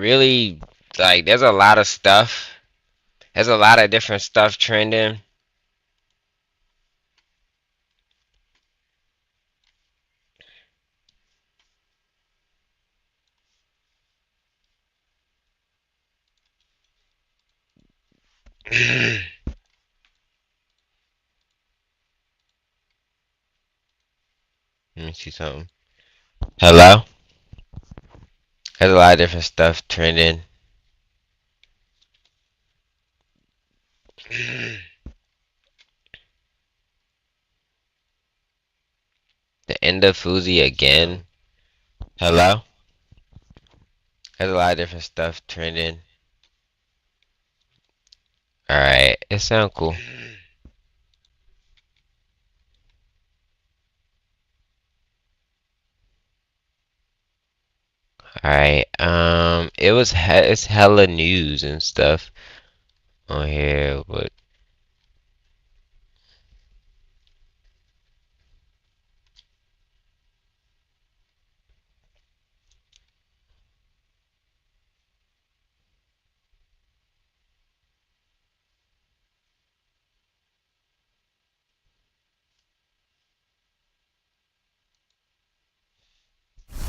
really like there's a lot of stuff. There's a lot of different stuff trending. Let me see something. Hello? There's a lot of different stuff trending. The end of Fuzi again. Hello? There's a lot of different stuff trending. Alright, it sounds cool. Alright, it's hella news and stuff on here, but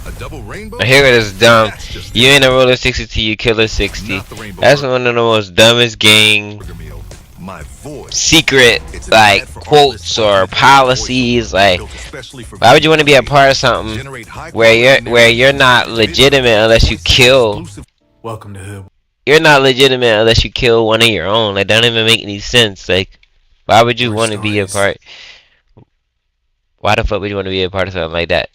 A double rainbow? here it is dumb. That's just You ain't a roller 60 till you kill a 60. not the rainbow That's one of the most dumbest game burger meal. My voice. secret It's an like ad for quotes artists or wanting to policies. voiceovers Like, built especially for why would you want to be a videos, part of something generate high where quality you're not narratives, legitimate unless you kill? exclusive- Welcome to Hood. You're not legitimate unless you kill one of your own. That don't even make any sense. Like, why would you want to be a part? Why the fuck would you want to be a part of something like that?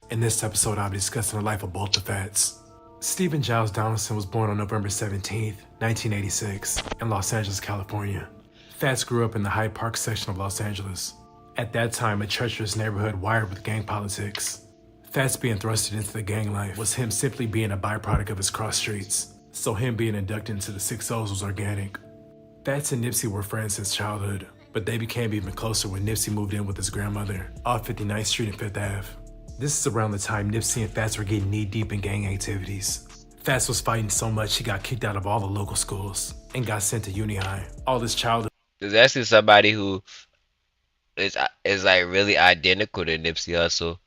In this episode, I'll be discussing the life of both the Fats. Stephen Giles Donaldson was born on November 17th, 1986, in Los Angeles, California. Fats grew up in the Hyde Park section of Los Angeles. At that time, a treacherous neighborhood wired with gang politics. Fats being thrusted into the gang life was him simply being a byproduct of his cross streets, so him being inducted into the 6 O's was organic. Fats and Nipsey were friends since childhood, but they became even closer when Nipsey moved in with his grandmother off 59th Street and 5th Ave. This is around the time Nipsey and Fats were getting knee-deep in gang activities. Fats was fighting so much he got kicked out of all the local schools and got sent to uni high. All his childhood There's actually somebody who is like really identical to Nipsey Hussle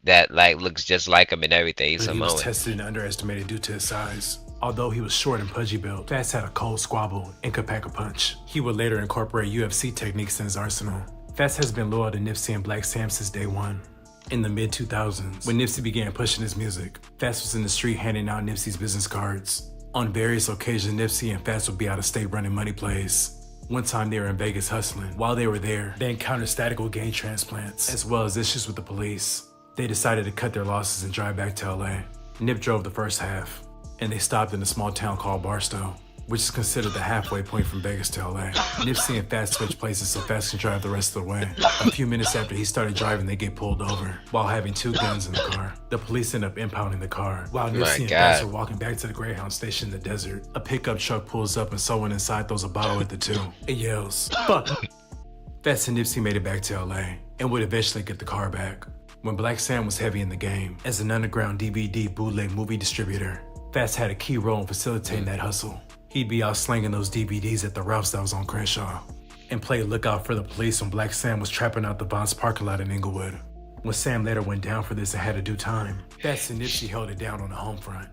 that like looks just like him and everything. He's he was Samoan. tested and underestimated due to his size. Although he was short and pudgy built, Fats had a cold squabble and could pack a punch. He would later incorporate UFC techniques in his arsenal. Fats has been loyal to Nipsey and Black Sam since day one. In the mid-2000s, when Nipsey began pushing his music, Fats was in the street handing out Nipsey's business cards. On various occasions, Nipsey and Fats would be out of state running money plays. One time they were in Vegas hustling. While they were there, they encountered static organ transplants, as well as issues with the police. They decided to cut their losses and drive back to LA. Nip drove the first half, and they stopped in a small town called Barstow, which is considered the halfway point from Vegas to LA. Nipsey and Fats switch places so Fats can drive the rest of the way. A few minutes after he started driving, they get pulled over while having 2 guns in the car. The police end up impounding the car. While Nipsey and Fats are walking back to the Greyhound station in the desert, a pickup truck pulls up and someone inside throws a bottle at the two. It yells, "Fuck!" Fats and Nipsey made it back to LA and would eventually get the car back. When Black Sam was heavy in the game, as an underground DVD bootleg movie distributor, Fats had a key role in facilitating that hustle. He'd be out slinging those DVDs at the Ralph's that was on Crenshaw, and play lookout for the police when Black Sam was trapping out the Vons parking lot in Inglewood. When Sam later went down for this and had to do time, Fats and Nipsey held it down on the home front.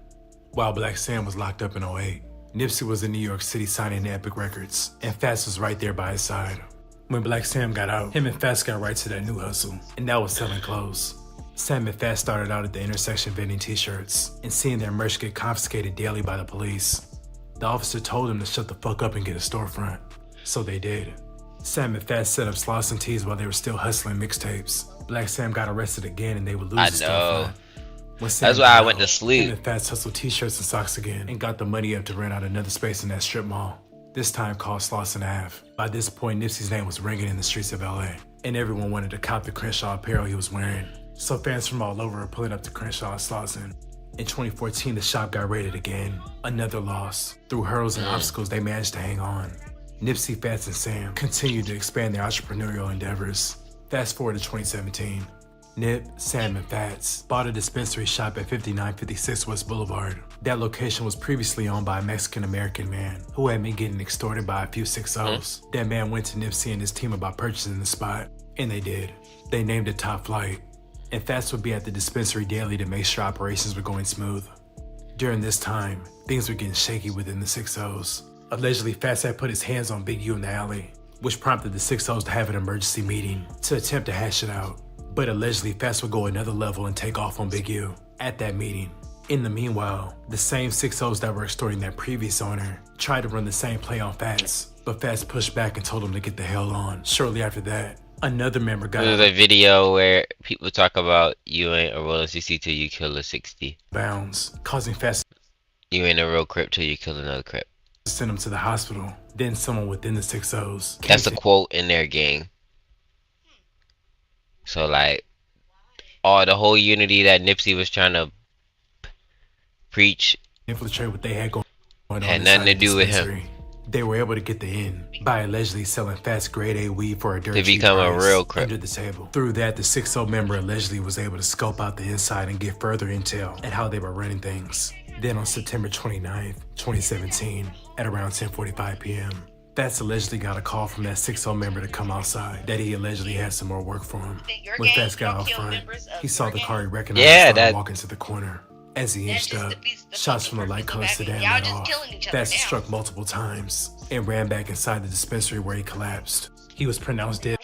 While Black Sam was locked up in '08, Nipsey was in New York City signing to Epic Records, and Fats was right there by his side. When Black Sam got out, him and Fats got right to that new hustle, and that was selling clothes. Sam and Fats started out at the intersection vending t-shirts and seeing their merch get confiscated daily by the police. The officer told them to shut the fuck up and get a storefront, so they did. Sam and Fats set up Sloss and Tees while they were still hustling mixtapes. Black Sam got arrested again and they would lose the storefront. That's why I went to sleep. Him and Fats hustled t-shirts and socks again and got the money up to rent out another space in that strip mall, this time called Slauson Ave. By this point, Nipsey's name was ringing in the streets of LA, and everyone wanted to cop the Crenshaw apparel he was wearing. So fans from all over were pulling up to Crenshaw and Slauson. In 2014, the shop got raided again. Another loss. Through hurdles and obstacles, they managed to hang on. Nipsey, Fats, and Sam continued to expand their entrepreneurial endeavors. Fast forward to 2017. Nip, Sam, and Fats bought a dispensary shop at 5956 West Boulevard. That location was previously owned by a Mexican-American man who had been getting extorted by a few 6-0s. That man went to Nipsey and his team about purchasing the spot, and they did. They named it Top Flight, and Fats would be at the dispensary daily to make sure operations were going smooth. During this time, things were getting shaky within the 6-0s. Allegedly, Fats had put his hands on Big U in the alley, which prompted the 6-0s to have an emergency meeting to attempt to hash it out. But allegedly, Fats would go another level and take off on Big U at that meeting. In the meanwhile, the same 6-0s that were extorting that previous owner tried to run the same play on Fats, but Fats pushed back and told him to get the hell on. Shortly after that, another member got There's a video where people talk about you ain't a rolling 60 till you kill a 60. bounds, causing Fats You ain't a real crip till you kill another crip. to send him to the hospital. Then someone within the 6-0s came That's a to quote in their gang. So like, all the whole unity that Nipsey was trying to preach infiltrate what they had going on had inside nothing to the do with him. dispensary. They were able to get the in by allegedly selling Fats grade A weed for a dirt To cheap become a price real crip. under the table. Through that, the 6-0 member allegedly was able to scope out the inside and get further intel at how they were running things. Then on September 29th, 2017, at around 10:45 p.m., Fats allegedly got a call from that 6-0 member to come outside, that he allegedly had some more work for him. When Fats got out front, he saw the car he recognized and started walking to the corner. As he inched up, shots from the light-colored sedan let off. Fats struck multiple times and ran back inside the dispensary where he collapsed. He was pronounced dead.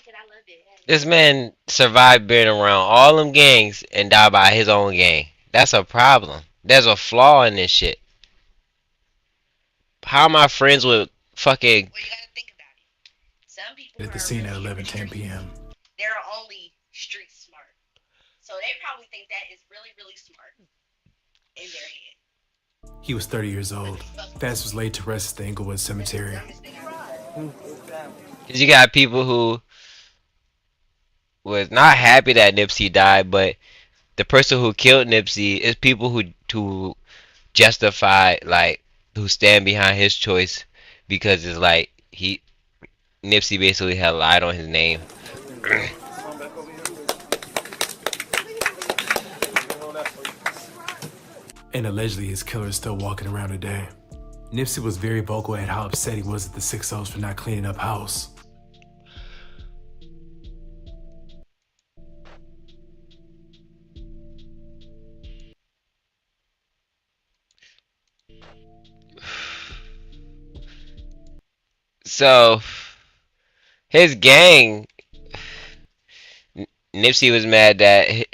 This man survived being around all them gangs and died by his own gang. That's a problem. There's a flaw in this shit. How am I friends with fucking... Well, you gotta think about it. Some people At the are scene at really 11:10 p.m. They're only street smart. So they probably think that is really, really smart in their head. He was 30 years old. Fats was laid to rest at the Inglewood Cemetery. Cause you got people who was not happy that Nipsey died, but the person who killed Nipsey is people who justify, like, who stand behind his choice, because it's like Nipsey basically had lied on his name. And allegedly his killer is still walking around today. Nipsey was very vocal at how upset he was at the 6-0s for not cleaning up house. So his gang, Nipsey was mad that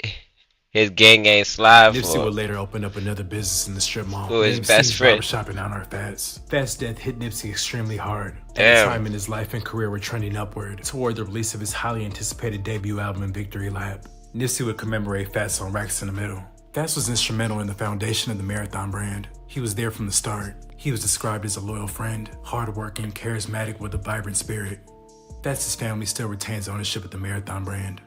his gang ain't slide Nipsey for would later open up another business in the strip mall. Who his named best C's friend. Barbershop in honor of Fats. Fats' death hit Nipsey extremely hard. At Damn. a time in his life and career were trending upward toward the release of his highly anticipated debut album, Victory Lap. Nipsey would commemorate Fats on Racks in the Middle. Fats was instrumental in the foundation of the Marathon brand. He was there from the start. He was described as a loyal friend, hardworking, charismatic with a vibrant spirit. Fats' family still retains ownership of the Marathon brand.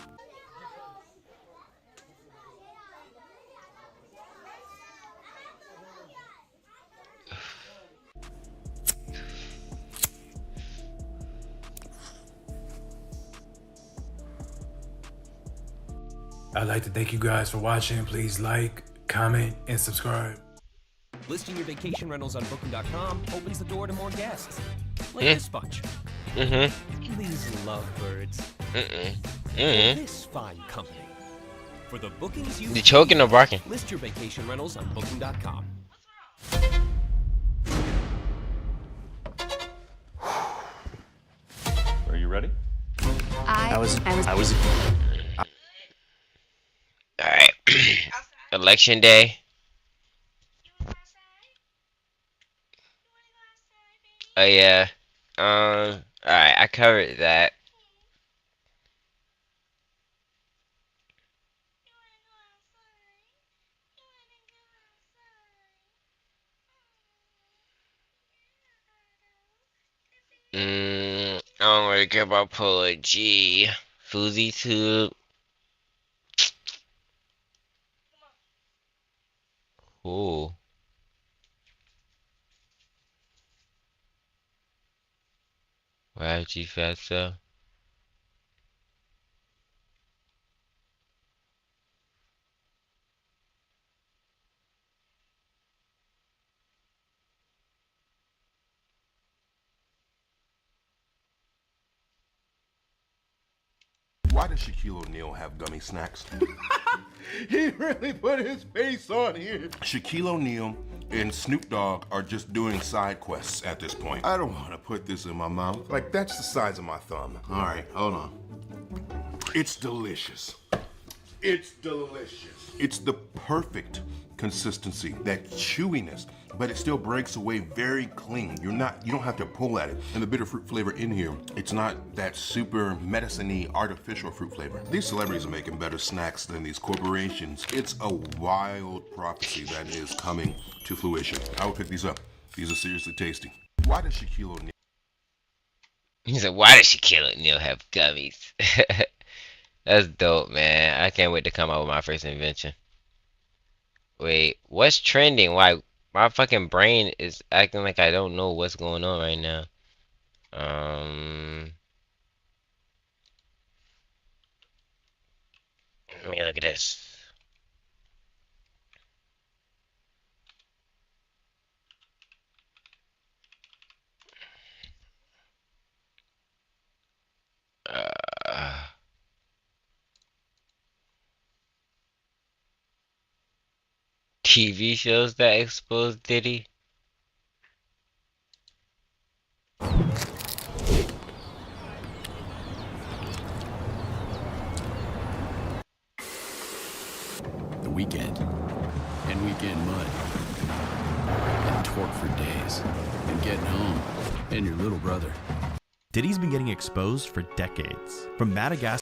I'd like to thank you guys for watching. Please like, comment, and subscribe. Listing your vacation rentals on Booking.com opens the door to more guests. Like this bunch. These lovebirds. This fine company. For the bookings you You choking or barking? list your vacation rentals on Booking.com. Are you ready? I was Alright. Election day. Oh yeah. Alright, I covered that. I don't really care about Polo G. Foozy Tube. Ooh. YG Fatso. Why does Shaquille O'Neal have gummy snacks? He really put his face on here. Shaquille O'Neal and Snoop Dogg are just doing side quests at this point. I don't want to put this in my mouth. Like, that's the size of my thumb. All right, hold on. It's delicious. It's delicious. It's the perfect consistency, that chewiness, but it still breaks away very clean. You don't have to pull at it. And the bitter fruit flavor in here, it's not that super medicine-y artificial fruit flavor. These celebrities are making better snacks than these corporations. It's a wild prophecy that is coming to fruition. I will pick these up. These are seriously tasty. Why does Shaquille O'Neal? He said, "Why does Shaquille O'Neal have gummies?" That's dope, man. I can't wait to come out with my first invention. Wait, what's trending? Why my fucking brain is acting like I don't know what's going on right now. Let me look at this. TV shows that expose Diddy. The weekend. And weekend mud. And torque for days. And getting home. And your little brother. Diddy's been getting exposed for decades. From Madagascar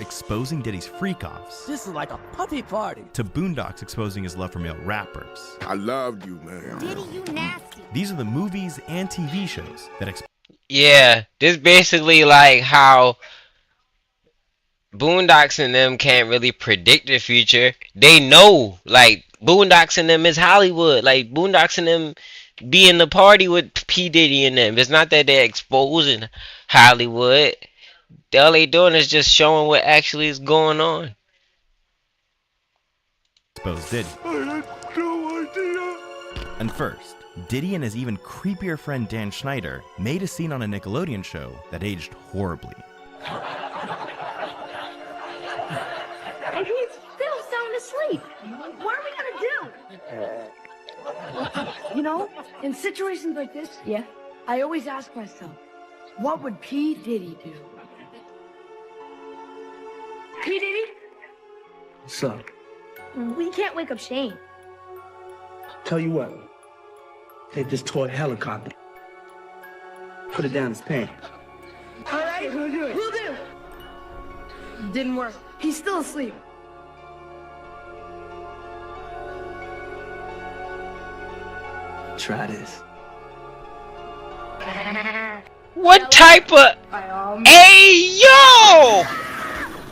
exposing Diddy's freak-offs. This is like a puppy party. To Boondocks exposing his love for male rappers. I loved you, man. Diddy, you nasty. These are the movies and TV shows that Yeah, this basically like how Boondocks and them can't really predict the future. They know, like, Boondocks and them is Hollywood. Like, Boondocks and them be in the party with P. Diddy and them. It's not that they're exposing Hollywood. All they doing is just showing what actually is going on. expose Diddy. I had no idea. And first, Diddy and his even creepier friend Dan Schneider made a scene on a Nickelodeon show that aged horribly. And he's still sound asleep. What are we gonna do? You know, in situations like this, yeah, I always ask myself, what would P. Diddy do? P. Diddy? What's up? We can't wake up Shane. Tell you what. Take this toy helicopter. Put it down his pants. All right, we'll do it. We'll do. Didn't work. He's still asleep. Try this. What type of... Hey, yo!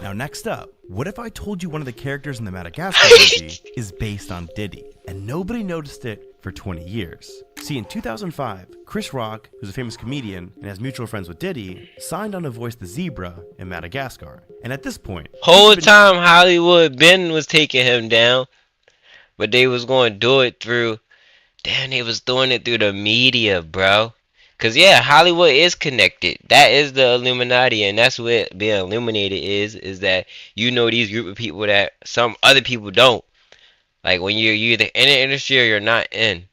Now next up, what if I told you one of the characters in the Madagascar movie is based on Diddy, and nobody noticed it for 20 years? See, in 2005, Chris Rock, who's a famous comedian and has mutual friends with Diddy, signed on to voice the zebra in Madagascar. And at this point, whole time Hollywood Ben was taking him down, but they was going to do it through... Damn, they was doing it through the media, bro. Cause yeah, Hollywood is connected. That is the Illuminati, and that's what being illuminated is that you know these group of people that some other people don't. Like when you're either in the industry or you're not in.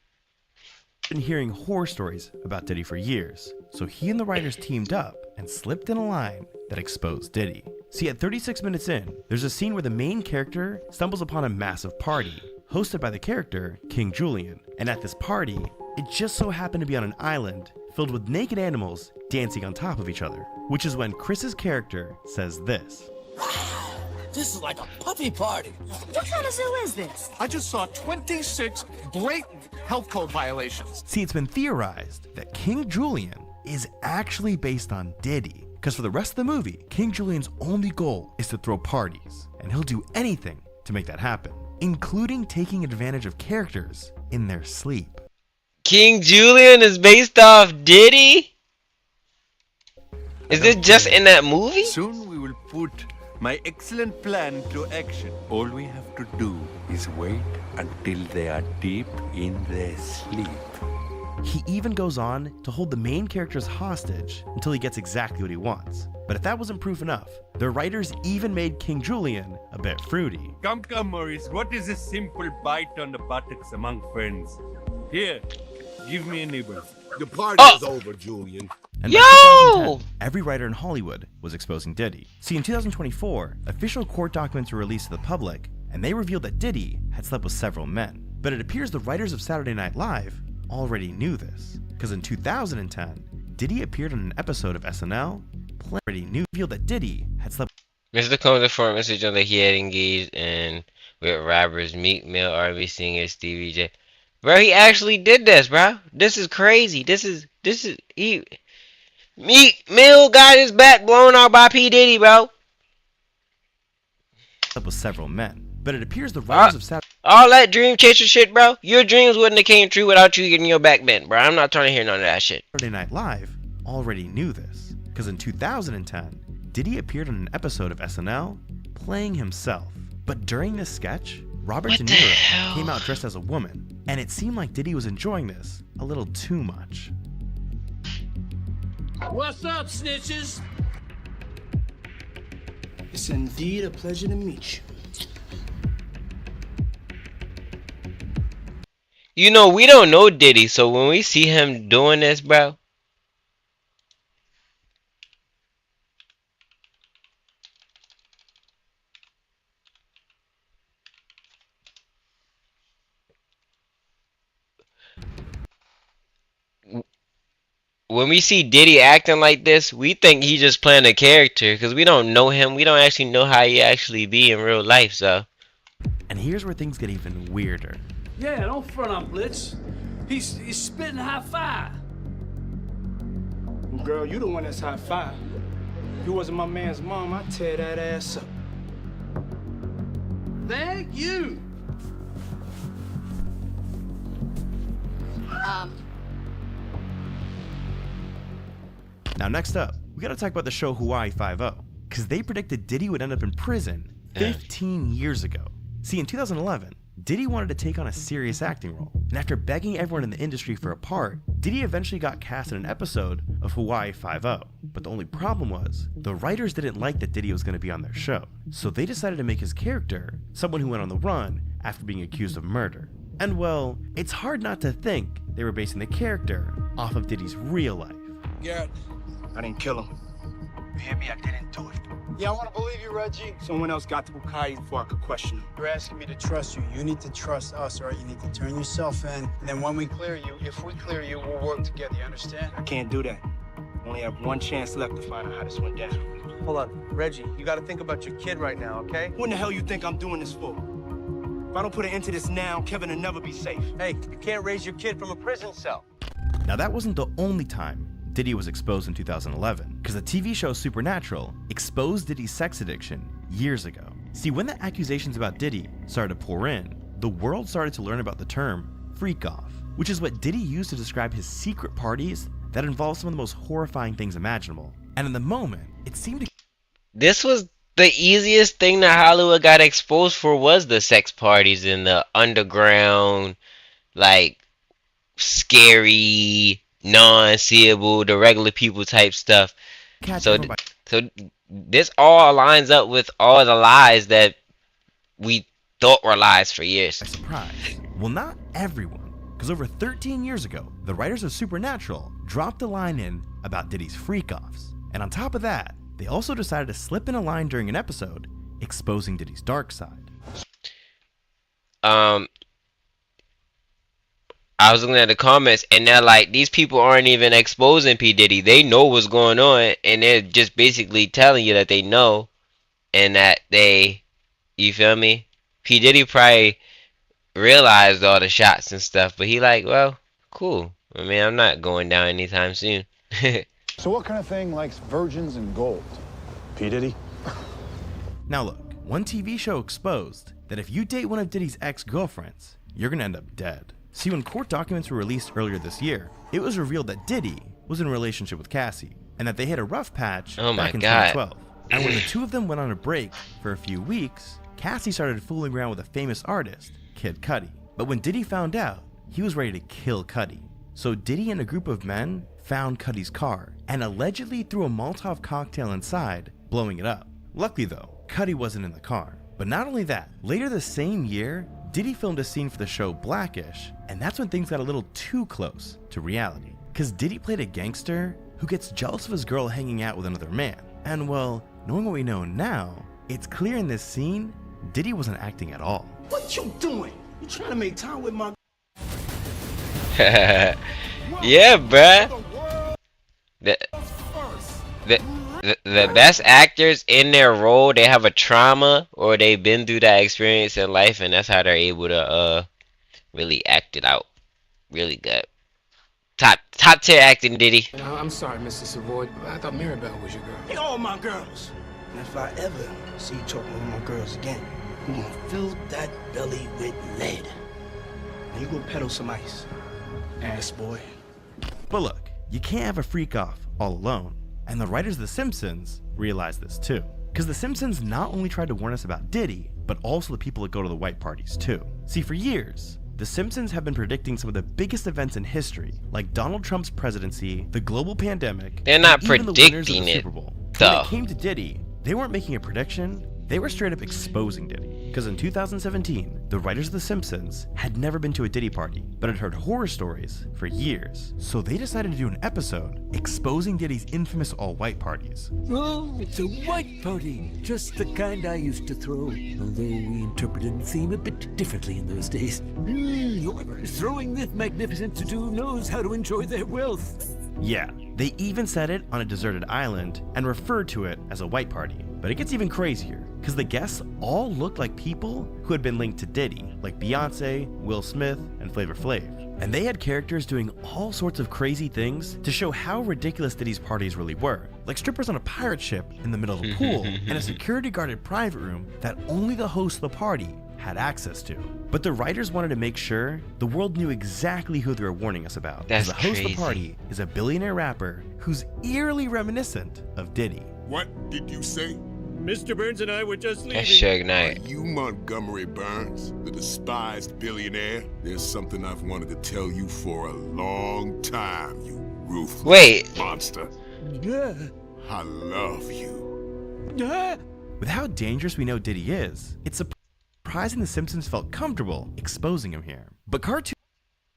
Been hearing horror stories about Diddy for years, so he and the writers teamed up and slipped in a line that exposed Diddy. See, at 36 minutes in, there's a scene where the main character stumbles upon a massive party, hosted by the character King Julian. And at this party, it just so happened to be on an island filled with naked animals dancing on top of each other, which is when Chris's character says this. This is like a puppy party. What kind of zoo is this? I just saw 26 blatant health code violations. See, it's been theorized that King Julian is actually based on Diddy, because for the rest of the movie, King Julian's only goal is to throw parties, and he'll do anything to make that happen, including taking advantage of characters in their sleep. King Julian is based off Diddy? Is it just in that movie? Soon we will put my excellent plan to action. All we have to do is wait until they are deep in their sleep. He even goes on to hold the main characters hostage until he gets exactly what he wants. But if that wasn't proof enough, the writers even made King Julian a bit fruity. Come, Maurice. What is a simple bite on the buttocks among friends? Here, give me a nibble. The party's over, Julian. And by 2010, every writer in Hollywood was exposing Diddy. See, in 2024, official court documents were released to the public, and they revealed that Diddy had slept with several men. But it appears the writers of Saturday Night Live already knew this, because in 2010, Diddy appeared on an episode of SNL, already revealed that Diddy had slept. Mr. Combs informed Mr. Jones that he had engaged in with rappers Meek Mill, R&B singer Stevie J. Bro, he actually did this, bro. This is crazy. Meek Mill got his back blown out by P. Diddy, bro. With several men, but it appears the writers of Saturday. All that dream chaser shit, bro. Your dreams wouldn't have came true without you getting your back bent, bro. I'm not trying to hear none of that shit. Saturday Night Live already knew this, because in 2010, Diddy appeared on an episode of SNL playing himself. But during this sketch, Robert De Niro came out dressed as a woman, and it seemed like Diddy was enjoying this a little too much. What's up, snitches? It's indeed a pleasure to meet you. You know, we don't know Diddy, so when we see him doing this, bro. When we see Diddy acting like this, we think he's just playing a character because we don't know him. We don't actually know how he actually be in real life, so. And here's where things get even weirder. Yeah, don't front on Blitz. He's spitting high five. Girl, you the one that's high five. If you wasn't my man's mom, I'd tear that ass up. Thank you. Now next up, we gotta talk about the show Hawaii Five-0, because they predicted Diddy would end up in prison 15 years ago. See, in 2011, Diddy wanted to take on a serious acting role, and after begging everyone in the industry for a part, Diddy eventually got cast in an episode of Hawaii Five-0. But the only problem was, the writers didn't like that Diddy was going to be on their show, so they decided to make his character someone who went on the run after being accused of murder. And well, it's hard not to think they were basing the character off of Diddy's real life. Garrett, I didn't kill him. You hear me? I didn't do it. Yeah, I want to believe you, Reggie. Someone else got to Bukai before I could question him. You're asking me to trust you. You need to trust us, all right? You need to turn yourself in. And then when we clear you, if we clear you, we'll work together. You understand? I can't do that. Only have one chance left to find out how this went down. Hold on. Reggie, you got to think about your kid right now, okay? What in the hell you think I'm doing this for? If I don't put an end to this now, Kevin will never be safe. Hey, you can't raise your kid from a prison cell. Now that wasn't the only time Diddy was exposed in 2011, because the TV show Supernatural exposed Diddy's sex addiction years ago. See, when the accusations about Diddy started to pour in, the world started to learn about the term freak off, which is what Diddy used to describe his secret parties that involved some of the most horrifying things imaginable. And in the moment, it seemed to... This was the easiest thing that Hollywood got exposed for, was the sex parties and the underground, like, scary, non-seeable, the regular people type stuff. So this all lines up with all the lies that we thought were lies for years. Surprise. Well, not everyone, because over 13 years ago, the writers of Supernatural dropped a line in about Diddy's freak-offs. And on top of that, they also decided to slip in a line during an episode exposing Diddy's dark side. I was looking at the comments, and they're like, these people aren't even exposing P. Diddy. They know what's going on, and they're just basically telling you that they know, and that they, you feel me? P. Diddy probably realized all the shots and stuff, but he like, well, cool. I mean, I'm not going down anytime soon. So what kind of thing likes virgins and gold? P. Diddy? Now look, one TV show exposed that if you date one of Diddy's ex-girlfriends, you're gonna end up dead. See, when court documents were released earlier this year, it was revealed that Diddy was in a relationship with Cassie, and that they hit a rough patch back in 2012. And when the two of them went on a break for a few weeks, Cassie started fooling around with a famous artist, Kid Cudi. But when Diddy found out, he was ready to kill Cudi. So Diddy and a group of men found Cuddy's car and allegedly threw a Molotov cocktail inside, blowing it up. Luckily though, Cuddy wasn't in the car. But not only that, later the same year, Diddy filmed a scene for the show Blackish, and that's when things got a little too close to reality. Cause Diddy played a gangster who gets jealous of his girl hanging out with another man. And well, knowing what we know now, it's clear in this scene, Diddy wasn't acting at all. What you doing? You trying to make time with my... Yeah, bruh. The best actors in their role, they have a trauma or they've been through that experience in life, and that's how they're able to really act it out really good. Top tier acting, Diddy. I'm sorry, Mr. Savoy. I thought Mirabelle was your girl. They all my girls. And if I ever see you talking with my girls again, I'm gonna fill that belly with lead. And you gonna peddle some ice, ass boy. But look, you can't have a freak off all alone. And the writers of The Simpsons realized this too. Because The Simpsons not only tried to warn us about Diddy, but also the people that go to the white parties too. See, for years, The Simpsons have been predicting some of the biggest events in history, like Donald Trump's presidency, the global pandemic, they're not and even the winners of predicting the it, Super Bowl. though. When it came to Diddy, they weren't making a prediction, they were straight up exposing Diddy. Because in 2017, the writers of The Simpsons had never been to a Diddy party, but had heard horror stories for years. So they decided to do an episode exposing Diddy's infamous all-white parties. Oh, it's a white party, just the kind I used to throw. Although we interpreted the theme a bit differently in those days. Whoever is throwing this magnificent to-do knows how to enjoy their wealth. Yeah, they even said it on a deserted island and referred to it as a white party. But it gets even crazier, because the guests all looked like people who had been linked to Diddy, like Beyonce, Will Smith, and Flavor Flav. And they had characters doing all sorts of crazy things to show how ridiculous Diddy's parties really were. Like strippers on a pirate ship in the middle of a pool, and a security guarded private room that only the host of the party had access to. But the writers wanted to make sure the world knew exactly who they were warning us about. That's the host crazy. of the party is a billionaire rapper who's eerily reminiscent of Diddy. What did you say? Mr. Burns and I were just leaving. That's Suge Knight. Are you Montgomery Burns, the despised billionaire? There's something I've wanted to tell you for a long time, you ruthless Wait. monster. I love you. With how dangerous we know Diddy is, it's surprising The Simpsons felt comfortable exposing him here. But cartoon...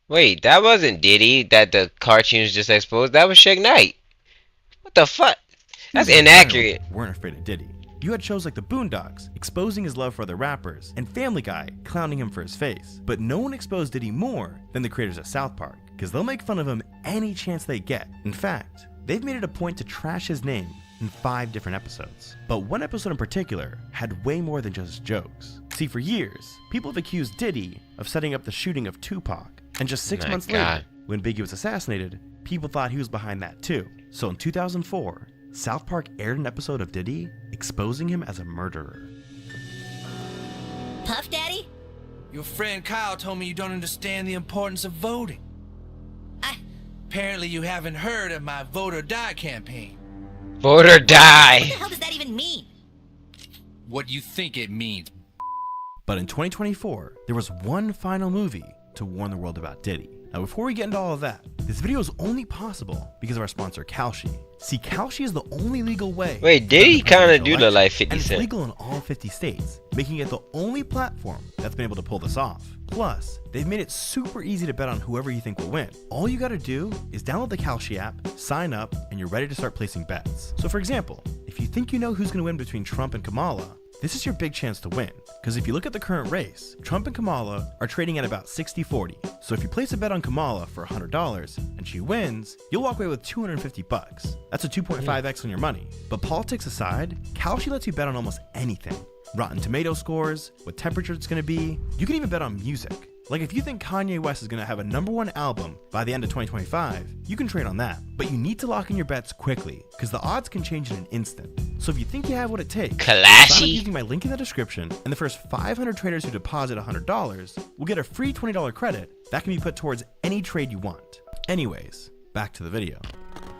Wait, that wasn't Diddy that the cartoons just exposed. That was Suge Knight. What the fuck? That's inaccurate. Weren't afraid of Diddy. You had shows like The Boondocks exposing his love for other rappers, and Family Guy clowning him for his face. But no one exposed Diddy more than the creators of South Park, because they'll make fun of him any chance they get. In fact, they've made it a point to trash his name in 5 different episodes. But one episode in particular had way more than just jokes. See, for years, people have accused Diddy of setting up the shooting of Tupac, and just 6 months later, when Biggie was assassinated, people thought he was behind that too. So in 2004, South Park aired an episode of Diddy exposing him as a murderer. Puff Daddy? Your friend Kyle told me you don't understand the importance of voting. Apparently you haven't heard of my Vote or Die campaign. Vote or die. What the hell does that even mean? What do you think it means? But in 2024, there was one final movie to warn the world about Diddy. Now before we get into all of that, this video is only possible because of our sponsor Kalshi. See, Kalshi is the only legal way. Wait, Diddy kind of do look like 50 and it's Cent. legal in all 50 states, making it the only platform that's been able to pull this off. Plus, they've made it super easy to bet on whoever you think will win. All you gotta do is download the Kalshi app, sign up, and you're ready to start placing bets. So for example, if you think you know who's gonna win between Trump and Kamala, this is your big chance to win. Because if you look at the current race, Trump and Kamala are trading at about 60-40. So if you place a bet on Kamala for $100 and she wins, you'll walk away with 250 bucks. That's a 2.5x on your money. But politics aside, Kalshi lets you bet on almost anything. Rotten Tomato scores, what temperature it's gonna be. You can even bet on music. Like if you think Kanye West is gonna have a #1 album by the end of 2025, you can trade on that. But you need to lock in your bets quickly, because the odds can change in an instant. So if you think you have what it takes, sign up using my link in the description, and the first 500 traders who deposit $100 will get a free $20 credit that can be put towards any trade you want. Anyways, back to the video.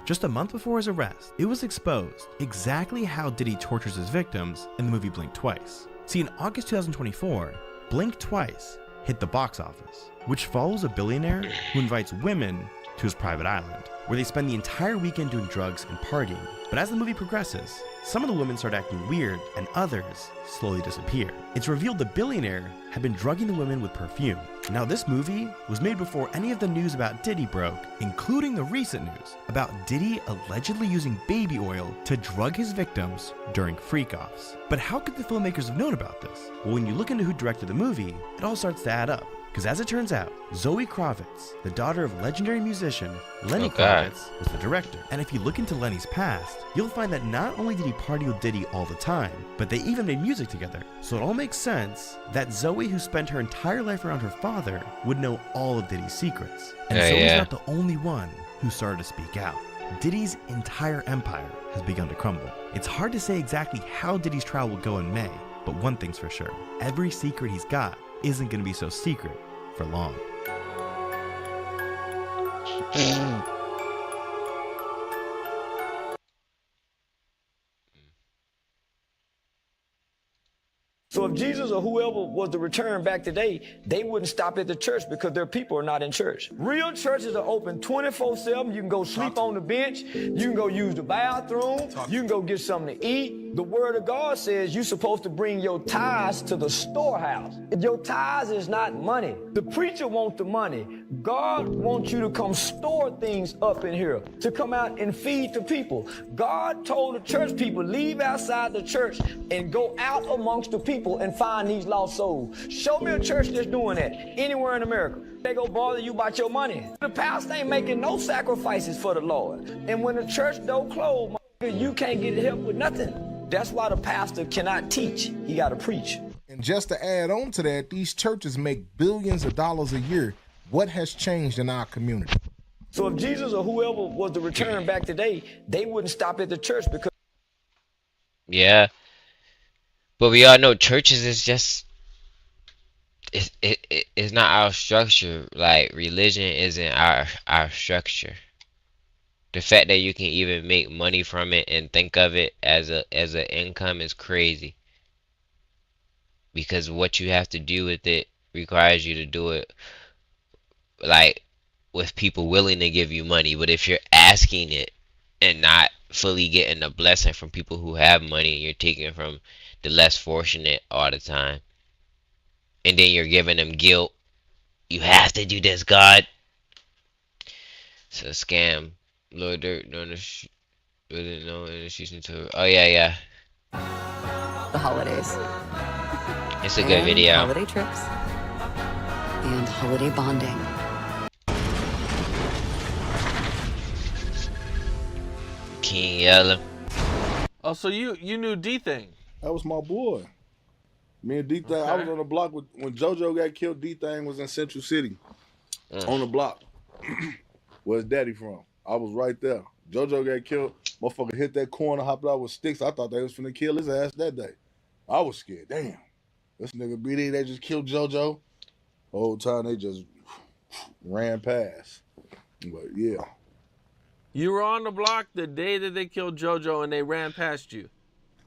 Just a month before his arrest, it was exposed exactly how Diddy tortures his victims in the movie Blink Twice. See, in August 2024, Blink Twice hit the box office, which follows a billionaire who invites women to his private island, where they spend the entire weekend doing drugs and partying. But as the movie progresses, some of the women start acting weird and others slowly disappear. It's revealed the billionaire had been drugging the women with perfume. Now this movie was made before any of the news about Diddy broke, including the recent news about Diddy allegedly using baby oil to drug his victims during freak-offs. But how could the filmmakers have known about this? Well, when you look into who directed the movie, it all starts to add up. Because as it turns out, Zoe Kravitz, the daughter of legendary musician Lenny Kravitz, was the director. And if you look into Lenny's past, you'll find that not only did he party with Diddy all the time, but they even made music together. So it all makes sense that Zoe, who spent her entire life around her father, would know all of Diddy's secrets. And Zoe's not the only one who started to speak out. Diddy's entire empire has begun to crumble. It's hard to say exactly how Diddy's trial will go in May, but one thing's for sure. Every secret he's got isn't going to be so secret for long. So if Jesus or whoever was to return back today, they wouldn't stop at the church because their people are not in church. Real churches are open 24/7. You can go sleep on the bench. You can go use the bathroom. You can go get something to eat. The word of God says you're supposed to bring your tithes to the storehouse. Your tithes is not money. The preacher wants the money. God wants you to come store things up in here, to come out and feed the people. God told the church people, leave outside the church and go out amongst the people and find these lost souls. Show me a church that's doing that anywhere in America. They go bother you about your money. The pastor ain't making no sacrifices for the Lord. And when the church don't close, you can't get help with nothing. That's why the pastor cannot teach. He got to preach. And just to add on to that, these churches make billions of dollars a year. What has changed in our community? So if Jesus or whoever was to return back today, they wouldn't stop at the church because... Yeah. But we all know churches is just... It's not our structure. Like, religion isn't our structure. The fact that you can even make money from it and think of it as an income is crazy. Because what you have to do with it requires you to do it like with people willing to give you money. But if you're asking it and not fully getting a blessing from people who have money, and you're taking from the less fortunate all the time, and then you're giving them guilt, you have to do this, God. It's a scam. Lord Dirt doing this. Really no institution to. Oh yeah. The holidays. It's a good video. Holiday trips and holiday bonding. King Yellow. Oh, so you knew D-Thing? That was my boy. Me and D-Thing, I was on the block when JoJo got killed. D-Thing was in Central City on the block. Where's Daddy from? I was right there. JoJo got killed. Motherfucker hit that corner, hopped out with sticks. I thought they was finna kill his ass that day. I was scared. Damn. This nigga BD, they just killed JoJo. The whole time they just ran past. But yeah. You were on the block the day that they killed JoJo and they ran past you.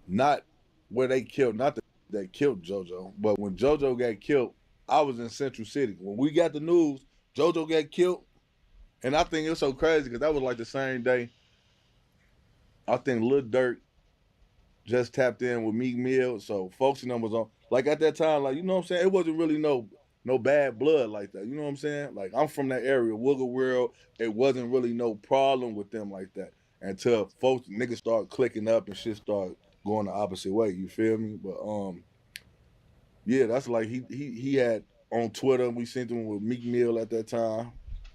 Not where they killed, not that killed JoJo, but when JoJo got killed, I was in Central City. When we got the news, JoJo got killed, and I think it was so crazy because that was like the same day. I think Lil Durk just tapped in with Meek Mill, so folks and them was on. Like at that time, like, you know what I'm saying? It wasn't really no bad blood like that. You know what I'm saying? Like, I'm from that area, Wiggle World. It wasn't really no problem with them like that until folks, niggas start clicking up and shit start going the opposite way. You feel me? But yeah, that's like he had on Twitter. We seen him with Meek Mill at that time,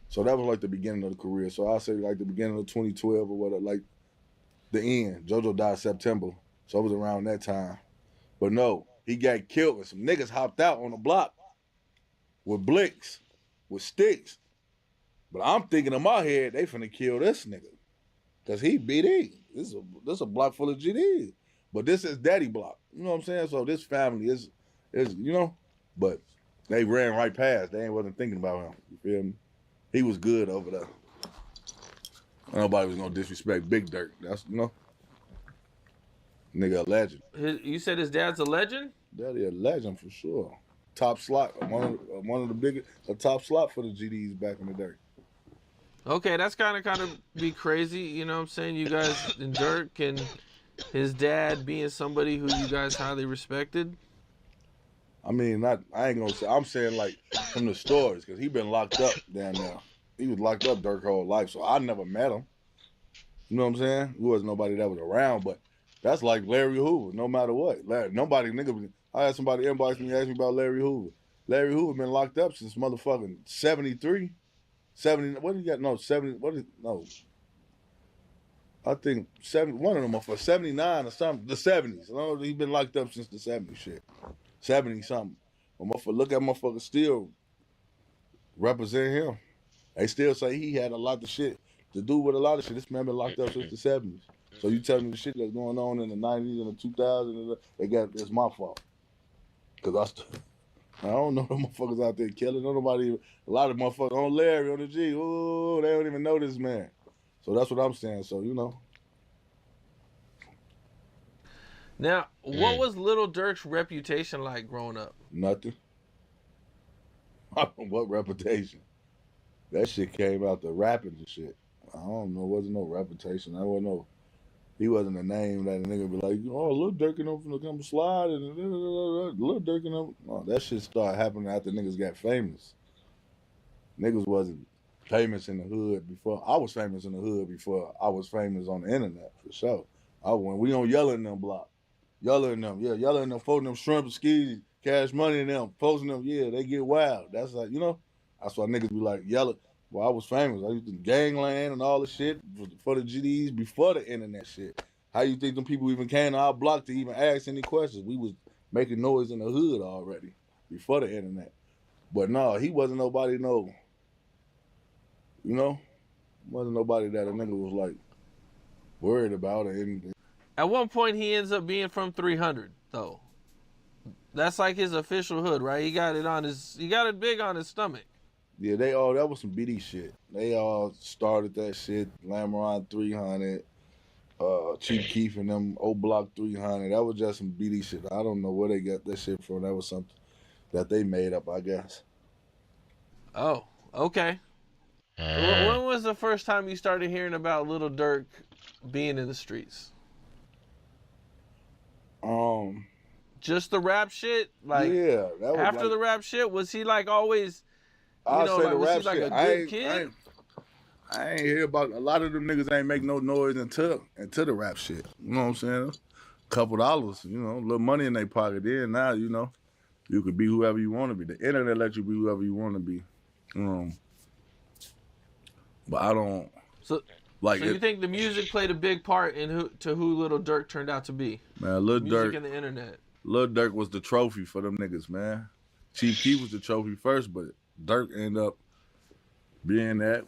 so that was like the beginning of the career. So I say like the beginning of 2012 or whatever, like the end. JoJo died September, so it was around that time. But no, he got killed and some niggas hopped out on the block with blicks, with sticks. But I'm thinking in my head, they finna kill this nigga. Cause he BD. This is a block full of GDs. But this is daddy block. You know what I'm saying? So this family is you know, but they ran right past. They wasn't thinking about him. You feel me? He was good over there. Nobody was gonna disrespect Big Dirt. That's, you know, nigga a legend. You said his dad's a legend? Daddy a legend for sure. Top slot, one of the biggest, a top slot for the GDs back in the day. Okay, that's kind of be crazy. You know what I'm saying? You guys and Dirk and his dad being somebody who you guys highly respected. I mean, not. I ain't gonna say. I'm saying like from the stories, because he been locked up down there. He was locked up Dirk whole life, so I never met him. You know what I'm saying? There was nobody that was around, but that's like Larry Hoover. No matter what, nobody nigga. I had somebody inbox me, ask me about Larry Hoover. Larry Hoover been locked up since motherfucking 73, 70. What do you got? No, 70. What is no? I think 70. One of them for 79 or something. The 70s. He been locked up since the 70s. Shit, 70 something. But motherfucker, look at motherfucker still represent him. They still say he had a lot of shit to do with a lot of shit. This man been locked up since the 70s. So you tell me the shit that's going on in the 90s and the 2000s, it's my fault. Because I don't know the motherfuckers out there killing. Nobody, a lot of motherfuckers on Larry, on the G. Ooh, they don't even know this man. So that's what I'm saying. So, you know. Now, what was Little Dirk's reputation like growing up? Nothing. What reputation? That shit came out the rapping and shit. I don't know. Wasn't no reputation. He wasn't a name that a nigga be like, oh, Lil Durk and them finna come slide and Lil Durk and them. No, that shit started happening after niggas got famous. Niggas wasn't famous in the hood before. I was famous in the hood before I was famous on the internet, for sure. When we on Yellow in them block. Yellow in them, folding them shrimp and skis, Cash Money in them, posting them, yeah, they get wild. That's like, you know, that's why niggas be like, Yellow. Well, I was famous. I used to gangland and all the shit for the GDs before the internet shit. How you think them people even came to our block to even ask any questions? We was making noise in the hood already before the internet. But no, he wasn't nobody you know, wasn't nobody that a nigga was like worried about or anything. At one point, he ends up being from 300, though. That's like his official hood, right? He got it big on his stomach. Yeah, that was some BD shit. They all started that shit. Lamron 300, Chief Keef and them old block 300. That was just some BD shit. I don't know where they got that shit from. That was something that they made up, I guess. Oh, okay. When was the first time you started hearing about Little Durk being in the streets? Just the rap shit? Like, yeah. That was after the rap shit, was he like always, was he like a good kid? I ain't hear about a lot of them niggas ain't make no noise until the rap shit. You know what I'm saying? Couple dollars, you know, a little money in their pocket. Then now, you know, you could be whoever you want to be. The internet lets you be whoever you want to be. But I don't. So you think the music played a big part in who Little Durk turned out to be? Man, Lil music Durk and the internet. Lil Durk was the trophy for them niggas, man. Chief Keef was the trophy first, but Durk ended up being that.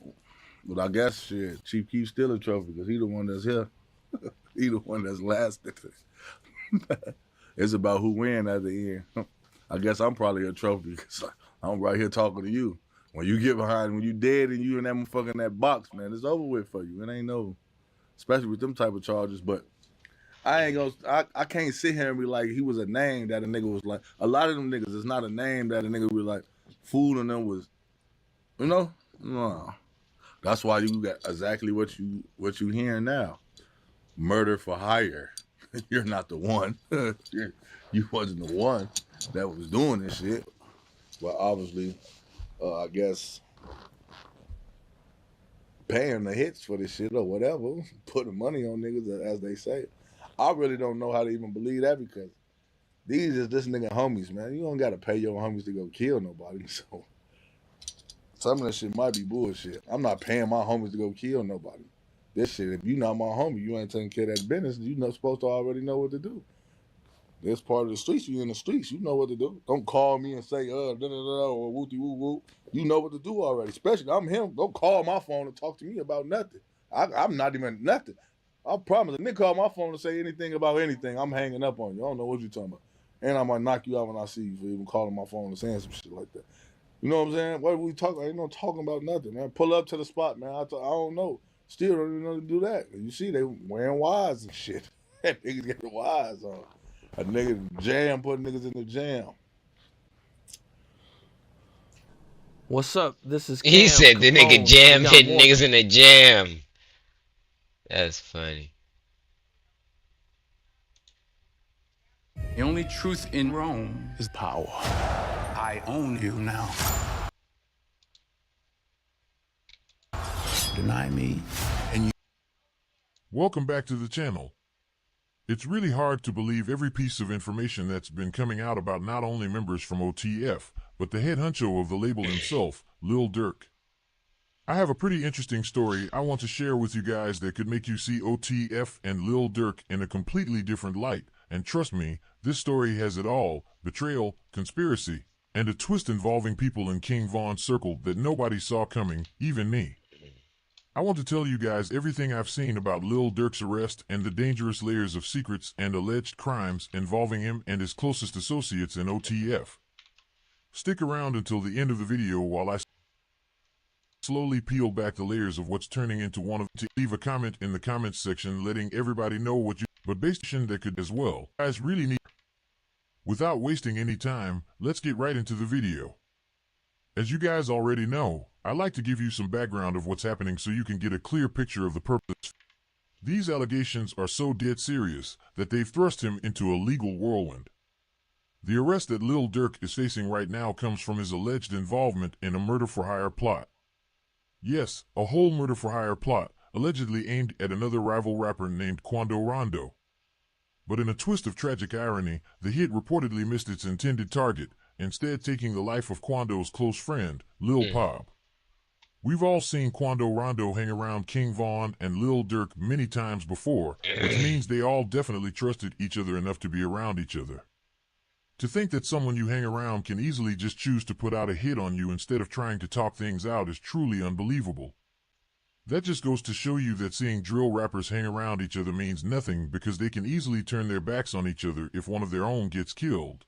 But I guess shit, Chief Keef's still a trophy because he the one that's here. He the one that's lasted. It's about who win at the end. I guess I'm probably a trophy because I'm right here talking to you. When you get behind, when you dead and you in that motherfucking that box, man, it's over with for you. It ain't no, especially with them type of charges. But I can't sit here and be like he was a name that a nigga was like. A lot of them niggas, it's not a name that a nigga was like. Fooling them was, you know, no. That's why you got exactly what you hearing now. Murder for hire. You're not the one. You wasn't the one that was doing this shit. But obviously, I guess paying the hits for this shit or whatever, putting money on niggas as they say. I really don't know how to even believe that because these is this nigga homies, man. You don't gotta pay your homies to go kill nobody. So some of that shit might be bullshit. I'm not paying my homies to go kill nobody. This shit, if you not my homie, you ain't taking care of that business, you not supposed to already know what to do. This part of the streets, you in the streets, you know what to do. Don't call me and say, da da da or wooty woo woo. You know what to do already. Especially, I'm him. Don't call my phone and talk to me about nothing. I'm not even nothing. I promise. If nigga call my phone to say anything about anything, I'm hanging up on you. I don't know what you talking about. And I might knock you out when I see you for even calling my phone and saying some shit like that. You know what I'm saying? What are we talking? Ain't no talking about nothing, man. Pull up to the spot, man. I don't know. Still don't even know to do that. You see, they wearing wires and shit. Niggas get the wires on. A nigga jam, putting niggas in the jam. What's up? This is Cam. He said the nigga Capone. jam We got hitting more- niggas in the jam. That's funny. The only truth in Rome is power. I own you now. Deny me, and you. Welcome back to the channel. It's really hard to believe every piece of information that's been coming out about not only members from OTF, but the head honcho of the label himself, Lil Durk. I have a pretty interesting story I want to share with you guys that could make you see OTF and Lil Durk in a completely different light. And trust me, this story has it all: betrayal, conspiracy, and a twist involving people in King Von's circle that nobody saw coming, even me. I want to tell you guys everything I've seen about Lil Durk's arrest and the dangerous layers of secrets and alleged crimes involving him and his closest associates in OTF. Stick around until the end of the video while I slowly peel back the layers of what's turning into one of them. Leave a comment in the comments section letting everybody know what you, but based on that could as well. Guys really need. Without wasting any time, let's get right into the video. As you guys already know, I like to give you some background of what's happening so you can get a clear picture of the purpose. These allegations are so dead serious that they've thrust him into a legal whirlwind. The arrest that Lil Durk is facing right now comes from his alleged involvement in a murder-for-hire plot. Yes, a whole murder-for-hire plot, allegedly aimed at another rival rapper named Quando Rondo. But in a twist of tragic irony, the hit reportedly missed its intended target, instead taking the life of Quando's close friend, Lil Pop. We've all seen Quando Rondo hang around King Von and Lil Durk many times before, which means they all definitely trusted each other enough to be around each other. To think that someone you hang around can easily just choose to put out a hit on you instead of trying to talk things out is truly unbelievable. That just goes to show you that seeing drill rappers hang around each other means nothing, because they can easily turn their backs on each other if one of their own gets killed.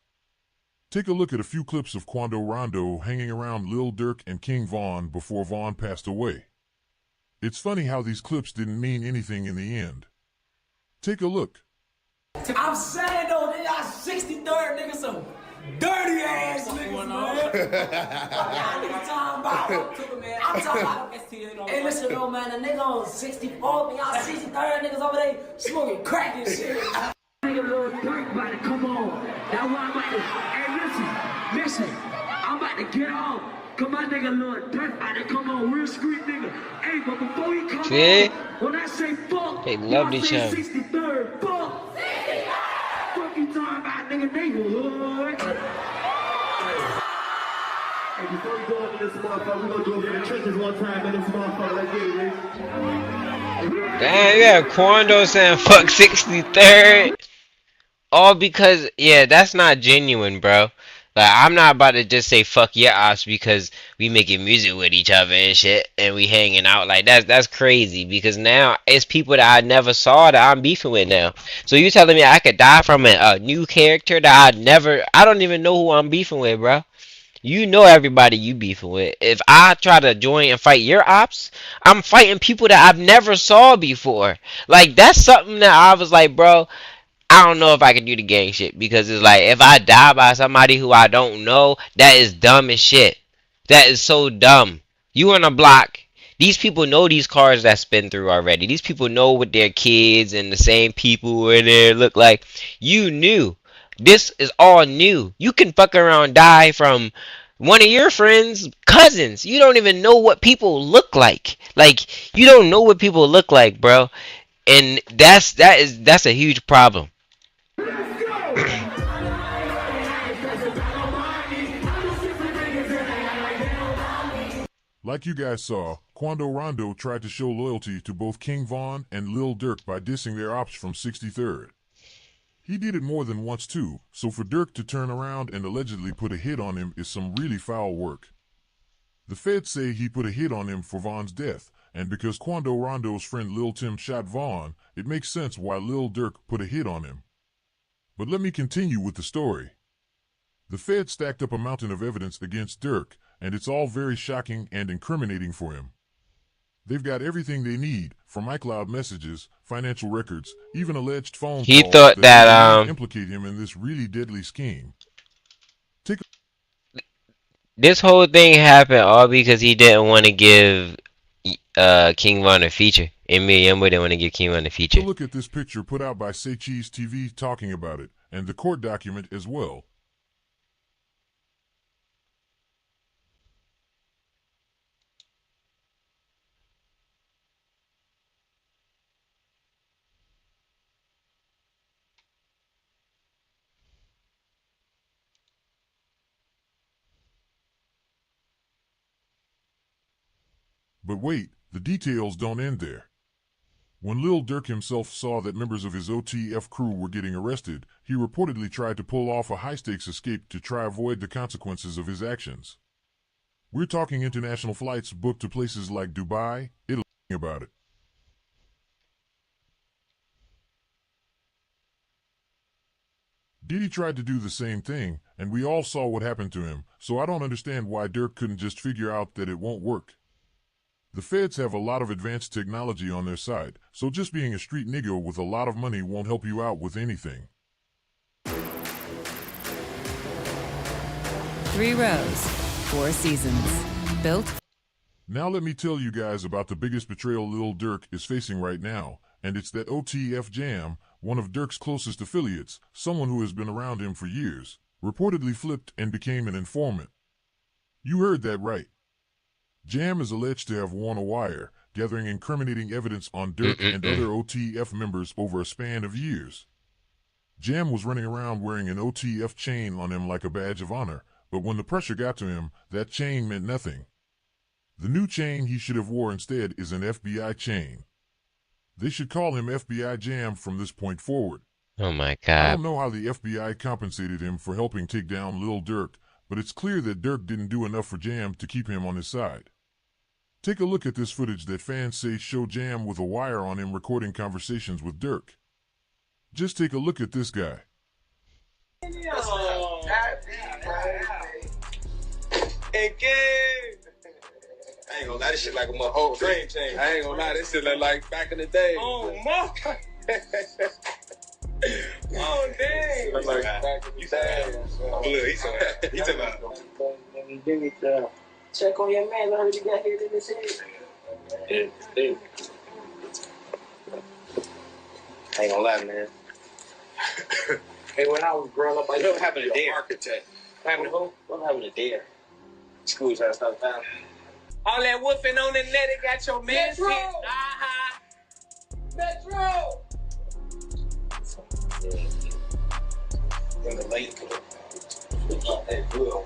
Take a look at a few clips of Quando Rondo hanging around Lil Durk and King Von before Von passed away. It's funny how these clips didn't mean anything in the end. Take a look. I'm saying though, they got 63rd niggas, some dirty ass niggas, man. What y'all niggas talking about? I'm talking about. Hey, listen though, man, the nigga on 64th, and y'all 63rd niggas over there smoking crack and shit. Nigga, Lil Durk about to come on. That's why I'm about to. Hey, listen, I'm about to get on. Cause my nigga Lil Durk about to come on, real street nigga. Hey, but before he come on, when I say fuck, they love each other. 63rd, fuck. Fuck you talking about, nigga, neighborhood. Hey, before we go into this motherfucker, we gonna do it for the trenches one time in this motherfucker. Let's get it, nigga. Damn, yeah, Quando saying fuck 63rd. All because, yeah, that's not genuine, bro. Like, I'm not about to just say fuck your ops because we making music with each other and shit and we hanging out. Like, that's crazy, because now it's people that I never saw that I'm beefing with now. So you telling me I could die from a new character that I don't even know who I'm beefing with, bro. You know everybody you beefing with. If I try to join and fight your ops, I'm fighting people that I've never saw before. Like, that's something that I was like, bro, I don't know if I can do the gang shit, because it's like, if I die by somebody who I don't know, that is dumb as shit. That is so dumb. You on a block. These people know these cars that spin through already. These people know what their kids and the same people in there look like. You knew. This is all new. You can fuck around die from one of your friends' cousins. You don't even know what people look like. Like, you don't know what people look like, bro. And that's a huge problem. Like you guys saw, Quando Rondo tried to show loyalty to both King Von and Lil Durk by dissing their ops from 63rd. He did it more than once too, so for Durk to turn around and allegedly put a hit on him is some really foul work. The feds say he put a hit on him for Von's death, and because Quando Rondo's friend Lil Tim shot Von, it makes sense why Lil Durk put a hit on him. But let me continue with the story. The feds stacked up a mountain of evidence against Durk, and it's all very shocking and incriminating for him. They've got everything they need, from iCloud messages, financial records, even alleged phone He calls thought that implicate him in this really deadly scheme. this whole thing happened all because he didn't want to give King Von a feature. And me and Yumbo didn't want to give King Von a To feature. look at this picture put out by Say Cheese TV talking about it, and the court document as well. But wait, the details don't end there. When Lil Durk himself saw that members of his OTF crew were getting arrested, he reportedly tried to pull off a high-stakes escape to try avoid the consequences of his actions. We're talking international flights booked to places like Dubai, Italy, about it. Diddy tried to do the same thing, and we all saw what happened to him, so I don't understand why Durk couldn't just figure out that it won't work. The feds have a lot of advanced technology on their side, so just being a street nigga with a lot of money won't help you out with anything. 3 rows, 4 seasons. Built. Now let me tell you guys about the biggest betrayal Lil Durk is facing right now, and it's that OTF Jam, one of Durk's closest affiliates, someone who has been around him for years, reportedly flipped and became an informant. You heard that right. Jam is alleged to have worn a wire, gathering incriminating evidence on Durk and other OTF members over a span of years. Jam was running around wearing an OTF chain on him like a badge of honor, but when the pressure got to him, that chain meant nothing. The new chain he should have wore instead is an FBI chain. They should call him FBI Jam from this point forward. Oh my I God. don't know how the FBI compensated him for helping take down Lil Durk, but it's clear that Durk didn't do enough for Jam to keep him on his side. Take a look at this footage that fans say show Jam with a wire on him recording conversations with Durk. Just take a look at this guy. Hey, kid. I ain't gonna lie, this shit like a whole dream change. I ain't gonna lie, this shit look like back in the day. Oh, my. Oh, dang. Look like back in the day. Look, he took out. Check on your man. I heard you got hit in the head. Yeah. I ain't gonna lie, man. Hey, when I was growing up, I What happened to Dare? Architect. What happened to who? What happened to Dare? School trying to stop down. all that woofing on the net, it got your man shit. Metro!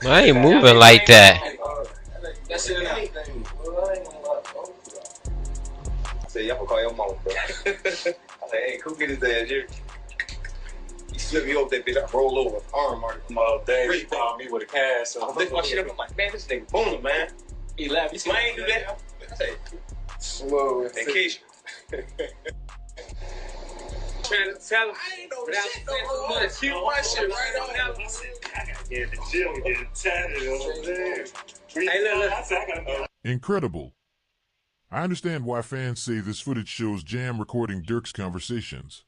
I ain't moving like that. That's it. I say, y'all gonna call your mom, bro. I say, hey, who get his ass, Jerry? He slipped me over that bitch. I roll over, arm mark. Oh, dang, he found me with a cast. I lift my shit up. I'm like, man, this nigga booming, man. He laughed. He said, I ain't do that. I say, slow and Keisha. Trying to tell him. I ain't know without spending so much. Keep my shit right on that. I gotta get the gym and get it tatted over there. Hey, look. Incredible. I understand why fans say this footage shows Jam recording Durk's conversations.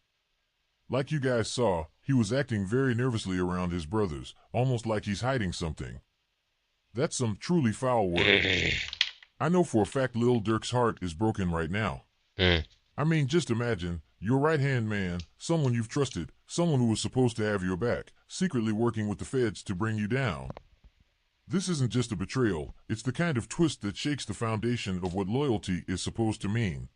Like you guys saw, he was acting very nervously around his brothers, almost like he's hiding something. That's some truly foul work. I know for a fact Lil Durk's heart is broken right now. I mean, just imagine, your right-hand man, someone you've trusted, someone who was supposed to have your back, secretly working with the feds to bring you down. This isn't just a betrayal, it's the kind of twist that shakes the foundation of what loyalty is supposed to mean.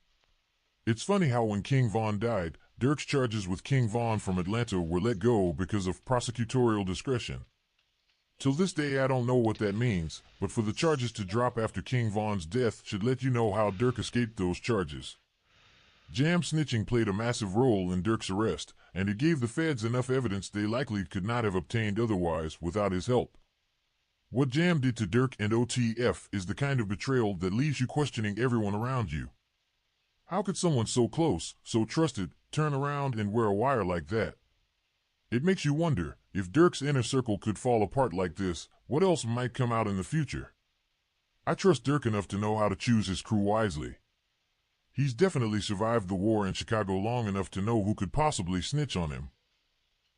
It's funny how when King Von died, Durk's charges with King Von from Atlanta were let go because of prosecutorial discretion. Till this day I don't know what that means, but for the charges to drop after King Von's death should let you know how Durk escaped those charges. Jam snitching played a massive role in Durk's arrest, and it gave the feds enough evidence they likely could not have obtained otherwise without his help. What Jam did to Durk and OTF is the kind of betrayal that leaves you questioning everyone around you. How could someone so close, so trusted, turn around and wear a wire like that? It makes you wonder, if Durk's inner circle could fall apart like this, what else might come out in the future? I trust Durk enough to know how to choose his crew wisely. He's definitely survived the war in Chicago long enough to know who could possibly snitch on him.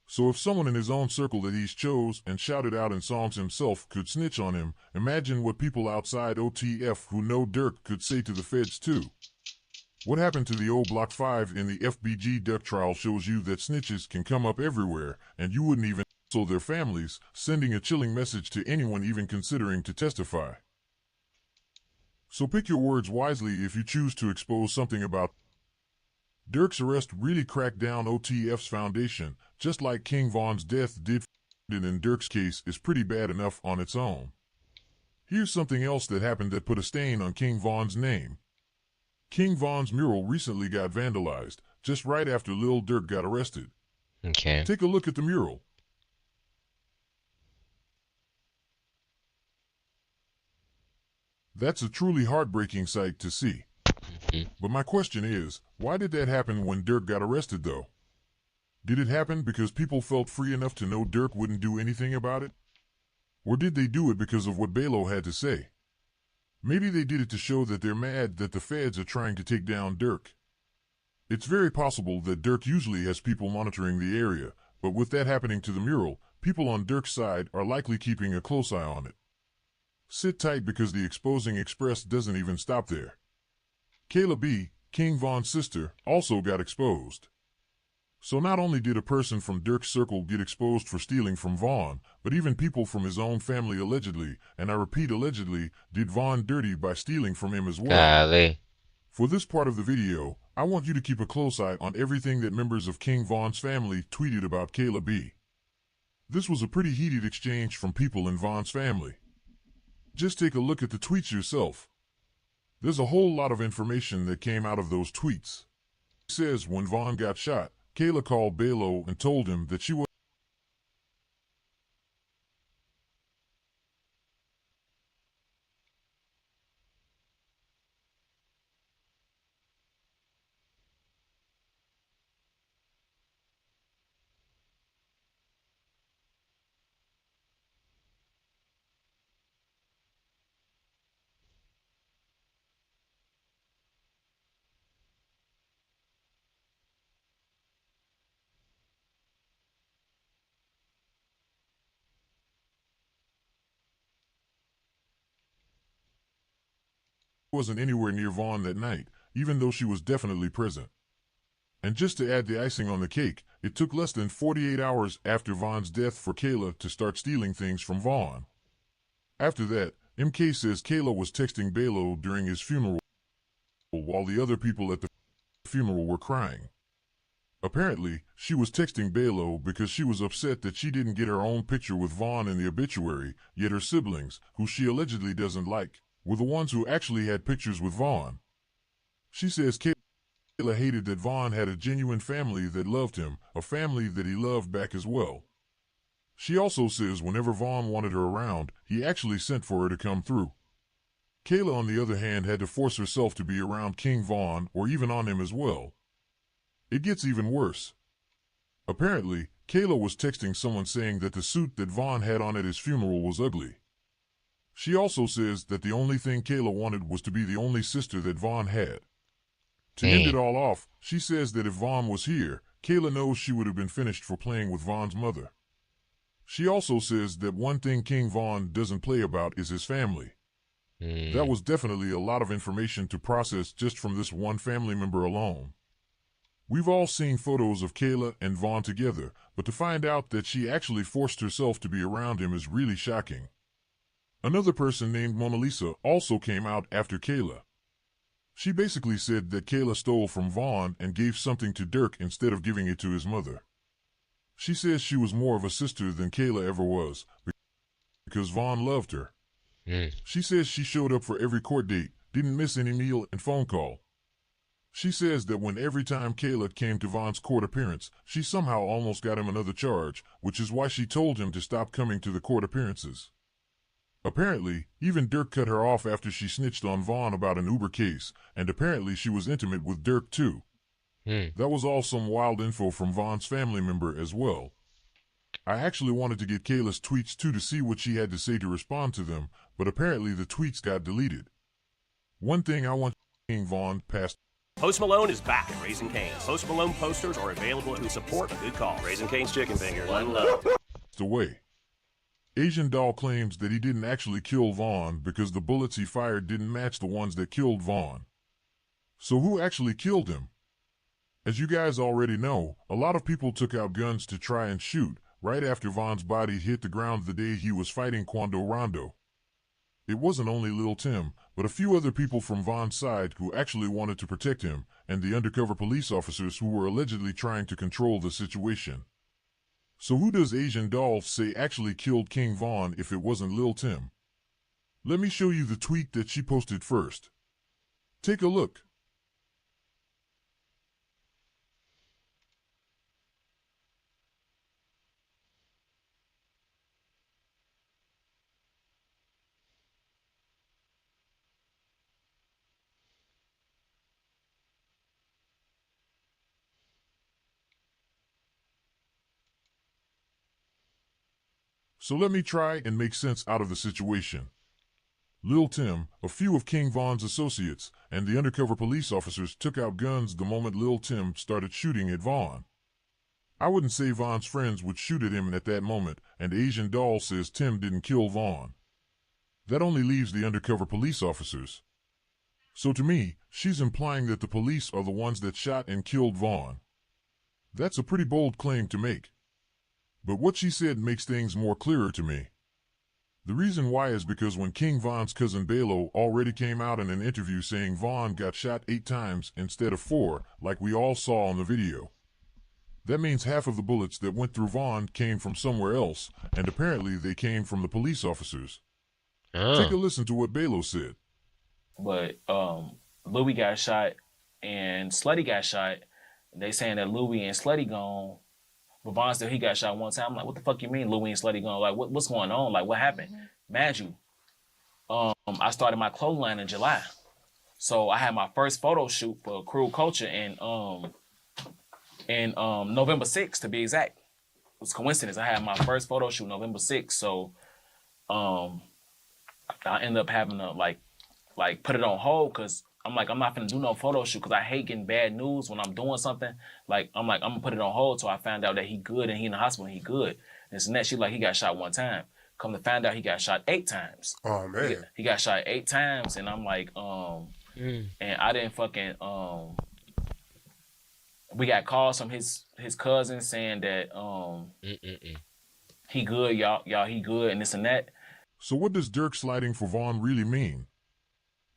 So if someone in his own circle that he's chose and shouted out in Psalms himself could snitch on him, imagine what people outside OTF who know Dirk could say to the feds too. What happened to the old Block 5 in the FBG Dirk trial shows you that snitches can come up everywhere, and you wouldn't even so their families, sending a chilling message to anyone even considering to testify. So pick your words wisely if you choose to expose something about Dirk's arrest really cracked down OTF's foundation, just like King Von's death did. And in Dirk's case is pretty bad enough on its own. Here's something else that happened that put a stain on King Von's name. King Von's mural recently got vandalized, just right after Lil Durk got arrested. Okay. Take a look at the mural. That's a truly heartbreaking sight to see. But my question is, why did that happen when Dirk got arrested though? Did it happen because people felt free enough to know Dirk wouldn't do anything about it? Or did they do it because of what Belo had to say? Maybe they did it to show that they're mad that the feds are trying to take down Dirk. It's very possible that Dirk usually has people monitoring the area, but with that happening to the mural, people on Dirk's side are likely keeping a close eye on it. Sit tight because the exposing express doesn't even stop there. Kayla B., King Von's sister, also got exposed. So not only did a person from Dirk's circle get exposed for stealing from Von, but even people from his own family allegedly, and I repeat allegedly, did Von dirty by stealing from him as well. Golly. For this part of the video, I want you to keep a close eye on everything that members of King Von's family tweeted about Kayla B. This was a pretty heated exchange from people in Von's family. Just take a look at the tweets yourself. There's a whole lot of information that came out of those tweets. It says when Von got shot, Kayla called Belo and told him that she was wasn't anywhere near Vaughn that night, even though she was definitely present. And just to add the icing on the cake, it took less than 48 hours after Vaughn's death for Kayla to start stealing things from Vaughn. After that, MK says Kayla was texting Belo during his funeral while the other people at the funeral were crying. Apparently, she was texting Belo because she was upset that she didn't get her own picture with Vaughn in the obituary, yet her siblings, who she allegedly doesn't like, were the ones who actually had pictures with Vaughn. She says Kayla hated that Vaughn had a genuine family that loved him, a family that he loved back as well. She also says whenever Vaughn wanted her around, he actually sent for her to come through. Kayla, on the other hand, had to force herself to be around King Vaughn or even on him as well. It gets even worse. Apparently, Kayla was texting someone saying that the suit that Vaughn had on at his funeral was ugly. She also says that the only thing Kayla wanted was to be the only sister that Vaughn had. To end it all off, she says that if Vaughn was here, Kayla knows she would have been finished for playing with Vaughn's mother. She also says that one thing King Vaughn doesn't play about is his family. That was definitely a lot of information to process just from this one family member alone. We've all seen photos of Kayla and Vaughn together, but to find out that she actually forced herself to be around him is really shocking. Another person named Mona Lisa also came out after Kayla. She basically said that Kayla stole from Vaughn and gave something to Dirk instead of giving it to his mother. She says she was more of a sister than Kayla ever was because Vaughn loved her. She says she showed up for every court date, didn't miss any meal and phone call. She says that when every time Kayla came to Vaughn's court appearance, she somehow almost got him another charge, which is why she told him to stop coming to the court appearances. Apparently, even Dirk cut her off after she snitched on Vaughn about an Uber case, and apparently she was intimate with Dirk too. That was all some wild info from Vaughn's family member as well. I actually wanted to get Kayla's tweets too to see what she had to say to respond to them, but apparently the tweets got deleted. One thing I want King Vaughn past Post Malone is back at Raising Cane's. Post Malone posters are available to support a good cause. Raising Cane's Chicken Fingers. One love. The way. Asian Doll claims that he didn't actually kill Vaughn because the bullets he fired didn't match the ones that killed Vaughn. So who actually killed him? As you guys already know, a lot of people took out guns to try and shoot right after Vaughn's body hit the ground the day he was fighting Quando Rondo. It wasn't only Lil Tim, but a few other people from Vaughn's side who actually wanted to protect him, and the undercover police officers who were allegedly trying to control the situation. So who does Asian Doll say actually killed King Vaughn if it wasn't Lil Tim? Let me show you the tweet that she posted first. Take a look. So let me try and make sense out of the situation. Lil Tim, a few of King Vaughn's associates, and the undercover police officers took out guns the moment Lil Tim started shooting at Vaughn. I wouldn't say Vaughn's friends would shoot at him at that moment, and Asian Doll says Tim didn't kill Vaughn. That only leaves the undercover police officers. So to me, she's implying that the police are the ones that shot and killed Vaughn. That's a pretty bold claim to make. But what she said makes things more clearer to me. The reason why is because when King Vaughn's cousin Balo already came out in an interview saying Vaughn got shot 8 times instead of 4, like we all saw on the video. That means half of the bullets that went through Vaughn came from somewhere else, and apparently they came from the police officers. Take a listen to what Balo said. But Louis got shot and Slutty got shot. They saying that Louis and Slutty gone. But Vaughn said he got shot one time. I'm like, what the fuck you mean Louis and Slutty gone? Like, what's going on? Like, what happened? Mad you. I started my clothing line in July. So I had my first photo shoot for Cruel Culture in November 6th, to be exact. It was coincidence. I had my first photo shoot November 6th. So I ended up having to like put it on hold because I'm like, I'm not gonna do no photo shoot because I hate getting bad news when I'm doing something. I'm gonna put it on hold till I found out that he good and he in the hospital and he good. And so next, she like, he got shot 1 time. Come to find out he got shot 8 times. Oh man. He got shot 8 times, and I'm like, and I didn't fucking we got calls from his cousin saying that he good, y'all he good and this and that. So what does Dirk sliding for Vaughn really mean?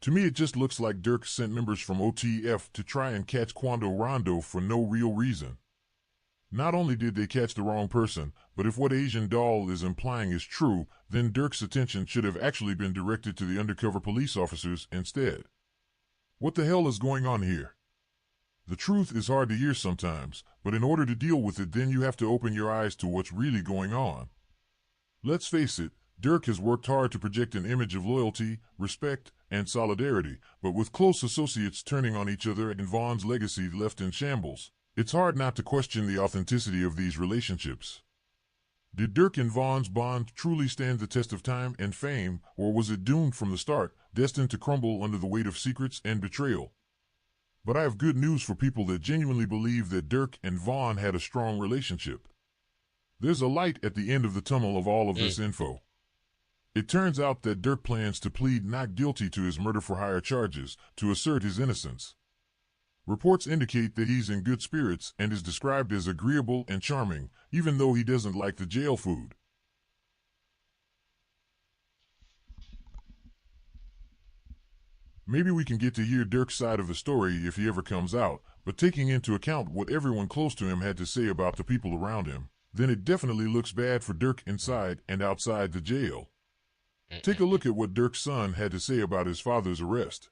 To me, it just looks like Dirk sent members from OTF to try and catch Quando Rondo for no real reason. Not only did they catch the wrong person, but if what Asian Doll is implying is true, then Dirk's attention should have actually been directed to the undercover police officers instead. What the hell is going on here? The truth is hard to hear sometimes, but in order to deal with it, then you have to open your eyes to what's really going on. Let's face it, Dirk has worked hard to project an image of loyalty, respect, and solidarity, but with close associates turning on each other and Vaughn's legacy left in shambles, it's hard not to question the authenticity of these relationships. Did Dirk and Vaughn's bond truly stand the test of time and fame, or was it doomed from the start, destined to crumble under the weight of secrets and betrayal? But I have good news for people that genuinely believe that Dirk and Vaughn had a strong relationship. There's a light at the end of the tunnel of all of this info. It turns out that Dirk plans to plead not guilty to his murder-for-hire charges to assert his innocence. Reports indicate that he's in good spirits and is described as agreeable and charming, even though he doesn't like the jail food. Maybe we can get to hear Dirk's side of the story if he ever comes out, but taking into account what everyone close to him had to say about the people around him, then it definitely looks bad for Dirk inside and outside the jail. Take a look at what Dirk's son had to say about his father's arrest.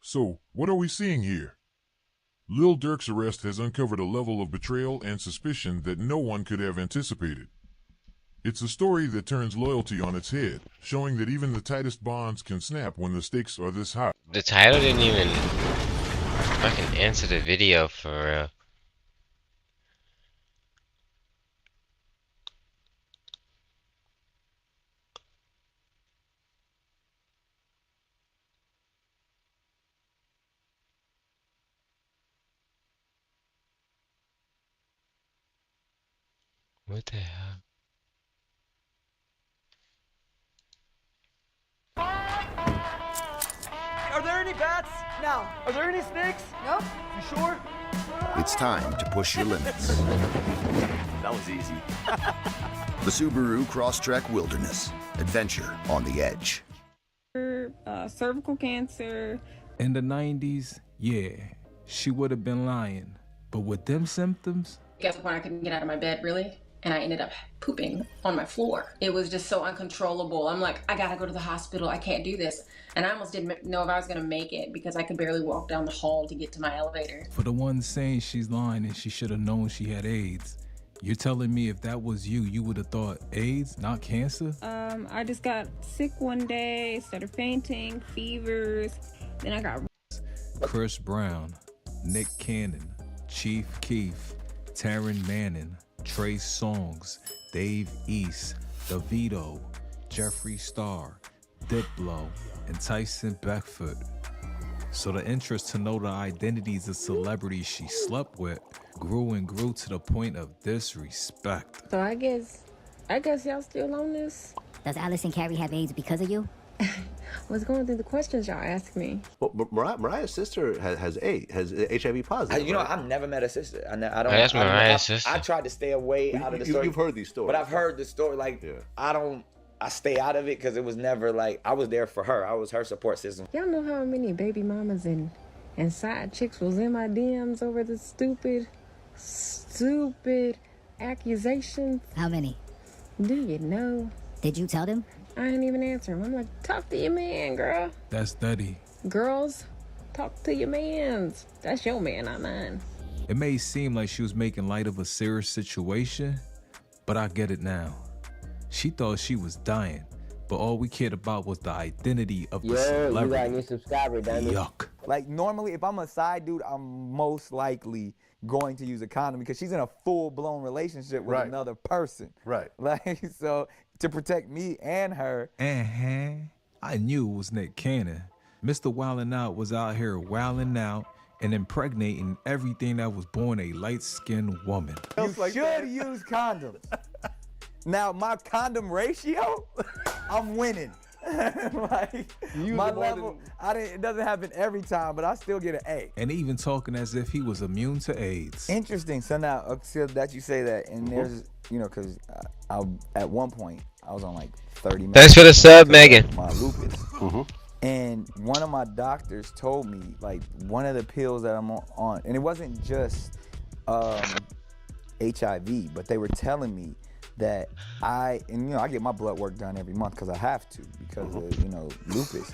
So, what are we seeing here? Lil Durk's arrest has uncovered a level of betrayal and suspicion that no one could have anticipated. It's a story that turns loyalty on its head, showing that even the tightest bonds can snap when the stakes are this high. The title didn't even fucking answer the video for real. What the hell? Are there any bats? No. Are there any snakes? Nope. You sure? It's time to push your limits. That was easy. The Subaru Crosstrek Wilderness. Adventure on the edge. Cervical cancer. In the 90s, yeah, she would have been lying. But with them symptoms, Guess when I couldn't get out of my bed, really? And I ended up pooping on my floor. It was just so uncontrollable. I'm like, I gotta go to the hospital. I can't do this. And I almost didn't know if I was gonna make it because I could barely walk down the hall to get to my elevator. for the ones saying she's lying and she should have known she had AIDS, you're telling me if that was you, you would have thought AIDS, not cancer? I just got sick one day, started fainting, fevers. Then I got Chris Brown, Nick Cannon, Chief Keef, Taryn Manning, Trey Songz, Dave East, DeVito, Jeffree Star, Diplo, and Tyson Beckford. So the interest to know the identities of celebrities she slept with grew and grew to the point of disrespect. So I guess y'all still on this? Does Allison Carey have AIDS because of you? What's going through the questions y'all ask me? Well, Mariah's sister has HIV positive. You know, right? I've never met a sister. I don't. That's Mariah's sister. I tried to stay away out of the story. You've heard these stories, but I've heard the story. Like I stay out of it because it was never like I was there for her. I was her support system. Y'all know how many baby mamas and side chicks was in my DMs over the stupid accusations? How many? Do you know? Did you tell them? I didn't even answer him. I'm like, talk to your man, girl. That's Duddy. Girls, talk to your mans. That's your man, not mine. It may seem like she was making light of a serious situation, but I get it now. She thought she was dying, but all we cared about was the identity of the celebrity. You got a new subscriber, damn it. Yuck. Like normally, if I'm a side dude, I'm most likely going to use a condom because she's in a full-blown relationship with another person. Right. Like so to protect me and her. I knew it was Nick Cannon. Mr. Wildin' Out was out here wilding out and impregnating everything that was born a light-skinned woman. You should use condoms. Now my condom ratio, I'm winning. Like my level, it doesn't happen every time, but I still get an A. And even talking as if he was immune to AIDS. Interesting. So now, so that you say that, and there's, you know, because at one point I was on like 30 minutes. Thanks for the sub, Megan. My lupus. And one of my doctors told me, like, one of the pills that I'm on, and it wasn't just HIV, but they were telling me that I get my blood work done every month because I have to because of, lupus.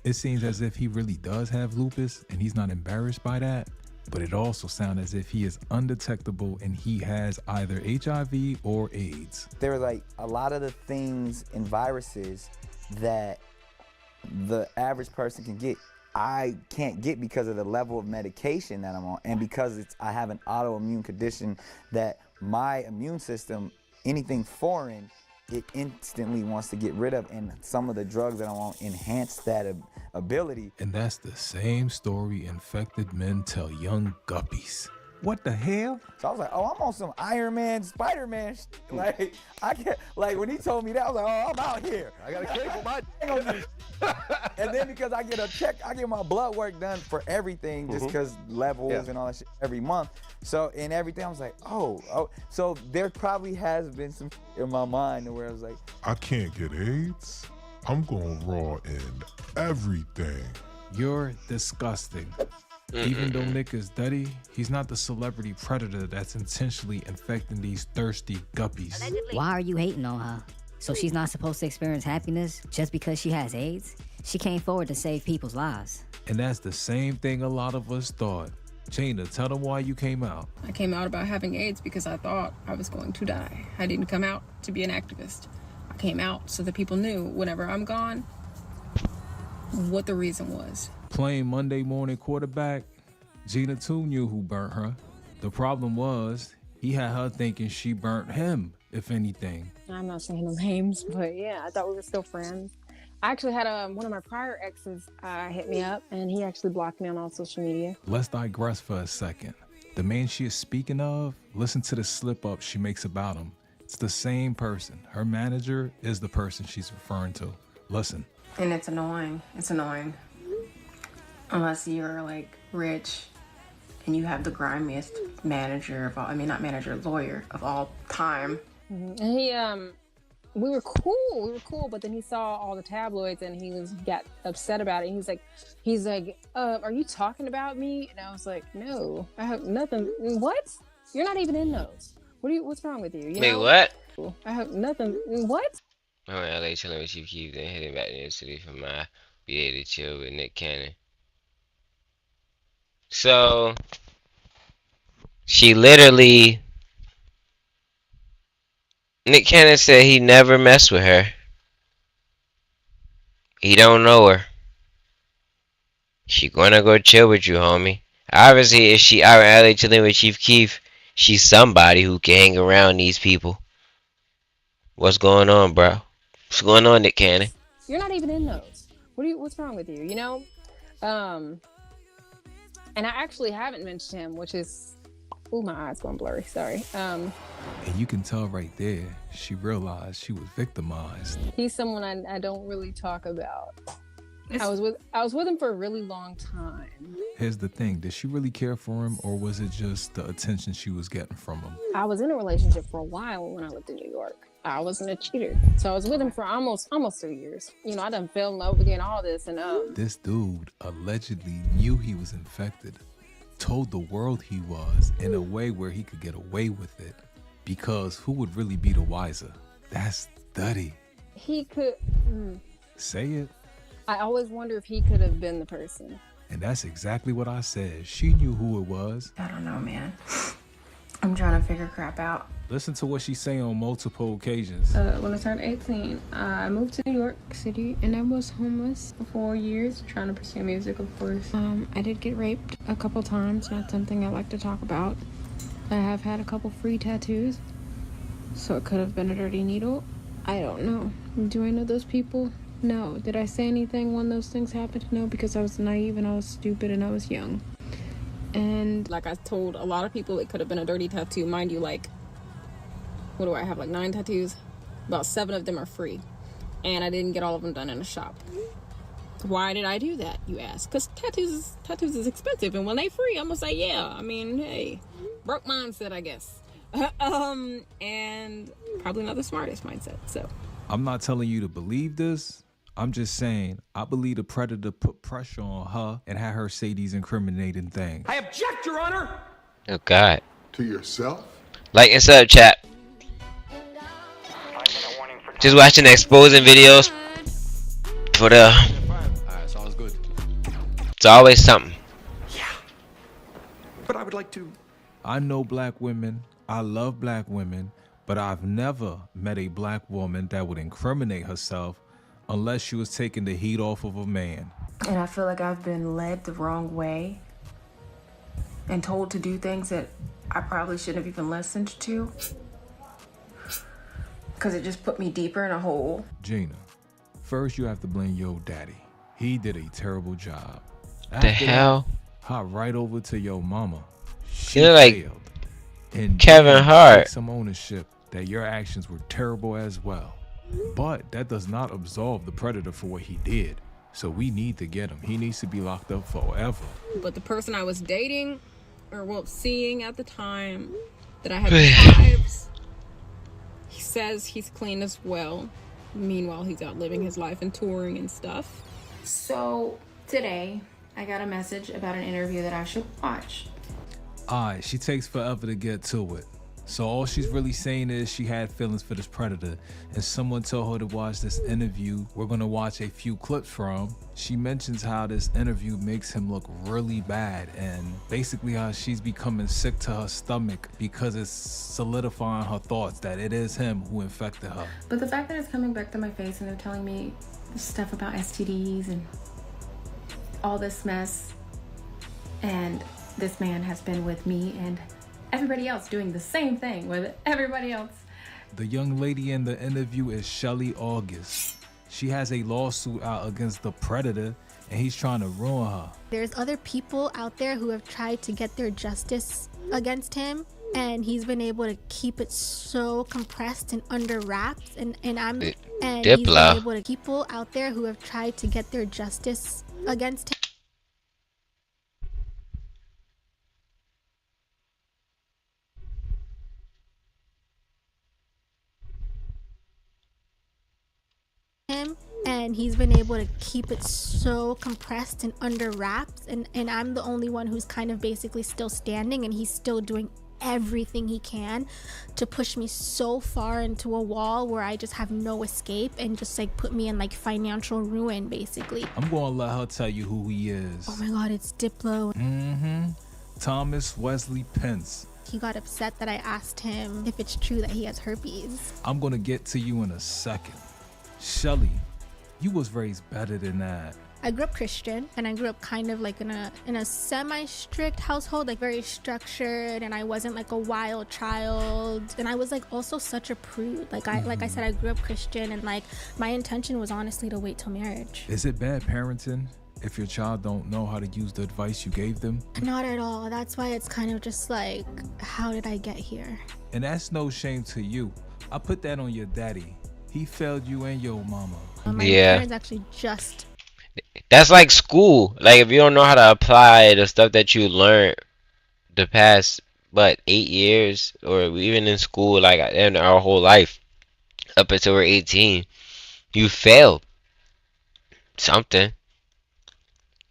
It seems as if he really does have lupus and he's not embarrassed by that, but it also sounds as if he is undetectable and he has either HIV or AIDS. There were like a lot of the things in viruses that the average person can get, I can't get because of the level of medication that I'm on, and because I have an autoimmune condition that my immune system, anything foreign, it instantly wants to get rid of, and some of the drugs that I'm on enhance that ability. And that's the same story infected men tell young guppies. What the hell? So I was like, oh, I'm on some Iron Man, Spider-Man like, I can't, like, when he told me that, I was like, oh, I'm out here. I got a cake for my... And then because I get a check, I get my blood work done for everything, just because levels and all that shit every month. So, in everything, I was like, oh. So there probably has been some in my mind where I was like, I can't get AIDS. I'm going raw in everything. You're disgusting. Even though Nick is Duddy, he's not the celebrity predator that's intentionally infecting these thirsty guppies. Why are you hating on her? So she's not supposed to experience happiness just because she has AIDS? She came forward to save people's lives. And that's the same thing a lot of us thought. Jaina, tell them why you came out. I came out about having AIDS because I thought I was going to die. I didn't come out to be an activist. I came out so that people knew whenever I'm gone what the reason was. Playing Monday morning quarterback, Gina too knew who burnt her. The problem was, he had her thinking she burnt him, if anything. I'm not saying no names, but yeah, I thought we were still friends. I actually had one of my prior exes hit me up, and he actually blocked me on all social media. Let's digress for a second. The man she is speaking of, listen to the slip up she makes about him. It's the same person. Her manager is the person she's referring to. Listen. And it's annoying. It's annoying. Unless you're like rich and you have the grimiest manager of all, I mean, not manager, lawyer of all time. And he, we were cool, but then he saw all the tabloids and he got upset about it. He's like, are you talking about me? And I was like, no, I have nothing. What? You're not even in those. What's wrong with you? Wait, what? I have nothing. What? I'm in LA chilling with Chief Keef, then heading back to New York City for my BA to chill with Nick Cannon. So, she literally, Nick Cannon said he never messed with her. He don't know her. She gonna go chill with you, homie. Obviously, if she out in LA chilling with Chief Keef, she's somebody who can hang around these people. What's going on, bro? What's going on, Nick Cannon? You're not even in those. What's wrong with you? You know? And I actually haven't mentioned him, which is, oh, my eyes going blurry. Sorry. And you can tell right there, she realized she was victimized. He's someone I don't really talk about. I was with him for a really long time. Here's the thing, did she really care for him, or was it just the attention she was getting from him? I was in a relationship for a while when I lived in New York. I wasn't a cheater. So I was with him for almost 3 years. You know, I done fell in love with you and all this. And This dude allegedly knew he was infected, told the world he was in a way where he could get away with it. Because who would really be the wiser? That's dirty. he could... Say it. I always wonder if he could have been the person. And that's exactly what I said. She knew who it was. I don't know, man. I'm trying to figure crap out. Listen to what she's saying on multiple occasions. When I turned 18, I moved to New York City, and I was homeless for 4 years, trying to pursue music, of course. I did get raped a couple times, not something I like to talk about. I have had a couple free tattoos, so it could have been a dirty needle. I don't know. Do I know those people? No. Did I say anything when those things happened? No, because I was naive and I was stupid and I was young. And like I told a lot of people, it could have been a dirty tattoo. Mind you, like, what do I have, like 9 tattoos? About 7 of them are free. And I didn't get all of them done in a shop. Why did I do that, you ask? Because tattoos is expensive, and when they free, I'm gonna say, yeah. I mean, hey, broke mindset, I guess. And probably not the smartest mindset, so. I'm not telling you to believe this. I'm just saying, I believe the predator put pressure on her and had her say these incriminating things. I object, Your Honor! Oh, God. To yourself? Like and sub, chat. Just watching the exposing videos for the... Alright, sounds good. It's always something. But I would like to... I know black women. I love black women. But I've never met a black woman that would incriminate herself unless she was taking the heat off of a man. And I feel like I've been led the wrong way and told to do things that I probably shouldn't have even listened to, because it just put me deeper in a hole. Gina, first you have to blame your daddy. He did a terrible job. The hell? Hop right over to your mama. She You're like failed. And Kevin Hart. take some ownership that your actions were terrible as well. But that does not absolve the predator for what he did. So we need to get him. He needs to be locked up forever. But the person I was dating, or well, seeing at the time that I had vibes, he says he's clean as well. Meanwhile, he's out living his life and touring and stuff. So today, I got a message about an interview that I should watch. Alright, she takes forever to get to it. So all she's really saying is she had feelings for this predator, and someone told her to watch this interview we're gonna watch a few clips from. She mentions how this interview makes him look really bad, and basically how she's becoming sick to her stomach because it's solidifying her thoughts that it is him who infected her. But the fact that it's coming back to my face and they're telling me stuff about STDs and all this mess, and this man has been with me and everybody else doing the same thing with everybody else. The young lady in the interview is Shelly August. She has a lawsuit out against the predator, and he's trying to ruin her. There's other people out there who have tried to get their justice against him, and he's been able to keep it so compressed and under wraps. And he's been able to people out there who have tried to get their justice against him. And he's been able to keep it so compressed and under wraps, and I'm the only one who's kind of basically still standing, and he's still doing everything he can to push me so far into a wall where I just have no escape, and just like put me in like financial ruin basically. I'm gonna let her tell you who he is. Oh my god, it's Diplo. Thomas Wesley Pence. He got upset that I asked him if it's true that he has herpes. I'm gonna get to you in a second. Shelly, you was raised better than that. I grew up Christian, and I grew up kind of like in a semi-strict household, like very structured, and I wasn't like a wild child, and I was like also such a prude. Like I said, I grew up Christian, and like my intention was honestly to wait till marriage. Is it bad parenting if your child don't know how to use the advice you gave them? Not at all. That's why it's kind of just like, how did I get here? And that's no shame to you. I put that on your daddy. He failed you and your mama. My parents actually just... That's like school. Like if you don't know how to apply the stuff that you learned the past 8 years, or even in school, like in our whole life up until we're 18, you failed something.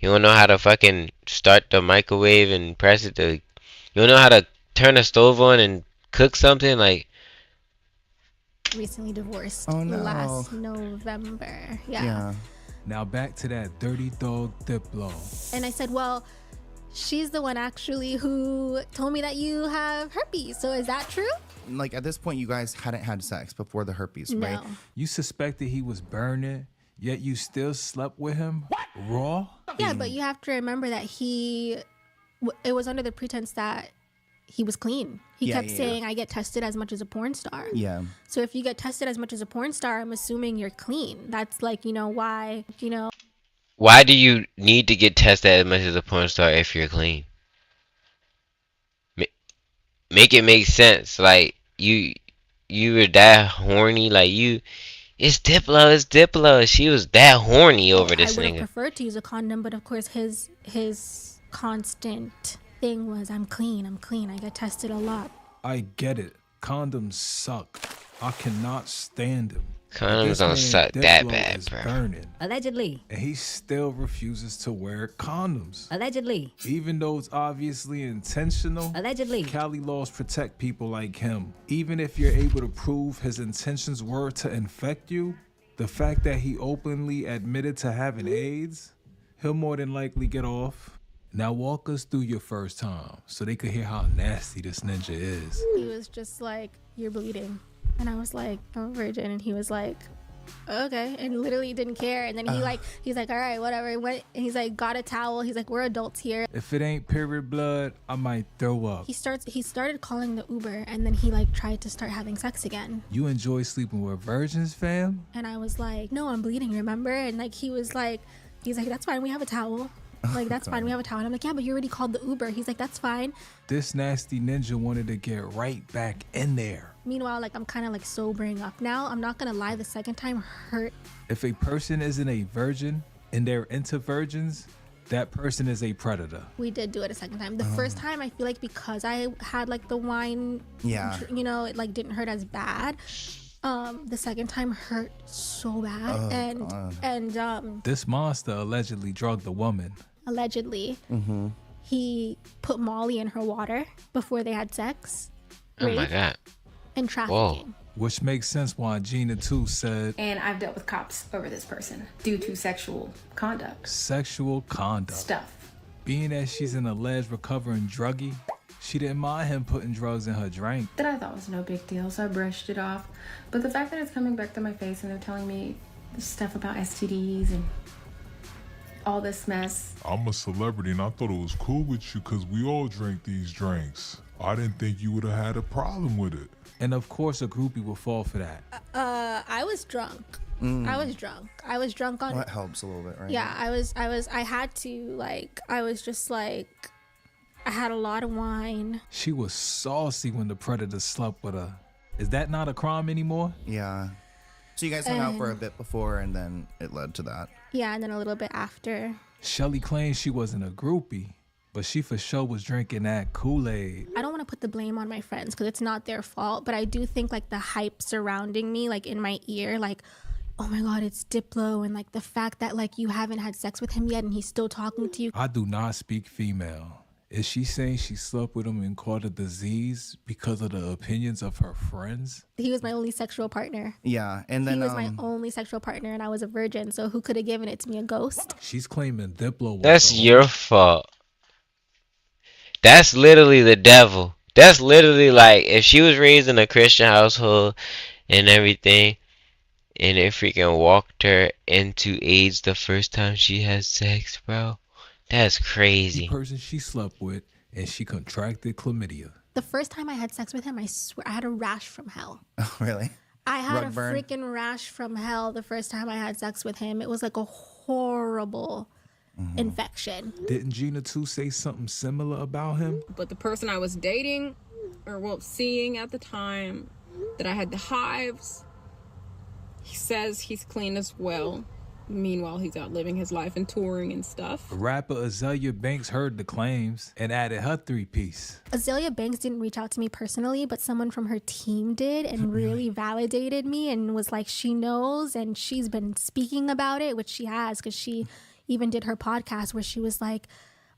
You don't know how to fucking start the microwave and press it to. You don't know how to turn the stove on and cook something. Like, recently divorced. Oh, no. Last November. Yeah. Now back to that dirty dog Diplo. And I said, well, she's the one actually who told me that you have herpes. So is that true? Like at this point, you guys hadn't had sex before the herpes, No. right? You suspected he was burning, yet you still slept with him? What? Raw? Yeah, but you have to remember that it was under the pretense that he was clean. He kept saying, I get tested as much as a porn star. Yeah. So if you get tested as much as a porn star, I'm assuming you're clean. That's like, why, why do you need to get tested as much as a porn star if you're clean? Make it make sense. Like you were that horny. Like it's Diplo. She was that horny over this I would nigga. have preferred to use a condom, but of course his constant thing was, I'm clean. I get tested a lot. I get it. Condoms suck. I cannot stand them. Condoms don't suck that bad, bro. Burning, Allegedly. and he still refuses to wear condoms. Allegedly. Even though it's obviously intentional, Allegedly. Cali laws protect people like him. Even if you're able to prove his intentions were to infect you, the fact that he openly admitted to having AIDS, he'll more than likely get off. Now walk us through your first time so they could hear how nasty this ninja is. He was just like, you're bleeding. And I was like, I'm a virgin. And he was like, okay. And literally didn't care. And then he's like, all right, whatever. He went and he's like, got a towel. He's like, we're adults here. If it ain't period blood, I might throw up. He started calling the Uber, and then he like tried to start having sex again. You enjoy sleeping with virgins, fam? And I was like, no, I'm bleeding, remember? And like he's like, that's fine, we have a towel. Like, that's fine, we have a towel. And I'm like, yeah, but you already called the Uber. He's like, that's fine. This nasty ninja wanted to get right back in there. Meanwhile, like, I'm kind of like sobering up now. I'm not gonna lie, the second time hurt. If a person isn't a virgin and they're into virgins, that person is a predator. We did do it a second time. The first time, I feel like because I had like the wine, it like didn't hurt as bad. The second time hurt so bad. And this monster allegedly drugged the woman. Allegedly. He put Molly in her water before they had sex. Oh my god. And trafficking. Whoa. Which makes sense why Gina too said. And I've dealt with cops over this person due to sexual conduct. Sexual conduct. Stuff. Being that she's an alleged recovering druggie, she didn't mind him putting drugs in her drink. That I thought was no big deal, so I brushed it off. But the fact that it's coming back to my face and they're telling me this stuff about STDs and all this mess. I'm a celebrity and I thought it was cool with you because we all drink these drinks. I didn't think you would have had a problem with it. And of course a groupie will fall for that. I was drunk. I was drunk. I was drunk on. Well, that helps a little bit, right? Yeah, I had to like. I was just like. I had a lot of wine. She was saucy when the predator slept with her. Is that not a crime anymore? Yeah. So you guys hung out for a bit before, and then it led to that. Yeah, and then a little bit after. Shelly claims she wasn't a groupie, but she for sure was drinking that Kool-Aid. I don't want to put the blame on my friends because it's not their fault, but I do think like the hype surrounding me, like in my ear, like, oh my God, it's Diplo, and like the fact that like you haven't had sex with him yet and he's still talking to you. I do not speak female. Is she saying she slept with him and caught a disease because of the opinions of her friends? He was my only sexual partner. Yeah, and then he was my only sexual partner, and I was a virgin. So who could have given it to me? A ghost? She's claiming Diplo was That's your fault. That's literally the devil. That's literally like if she was raised in a Christian household and everything, and it freaking walked her into AIDS the first time she had sex, bro. That's crazy. The person she slept with, and she contracted chlamydia. The first time I had sex with him, I swear I had a rash from hell. Oh, really? I had Rug burn? freaking rash from hell the first time I had sex with him. It was like a horrible infection. Didn't Gina 2 say something similar about him? But the person I was dating, or well, seeing at the time, that I had the hives, he says he's clean as well. Meanwhile, he's out living his life and touring and stuff. Rapper Azalea Banks heard the claims and added her 3-piece. Azalea Banks didn't reach out to me personally, but someone from her team did and really validated me and was like, she knows and she's been speaking about it, which she has because she even did her podcast where she was like,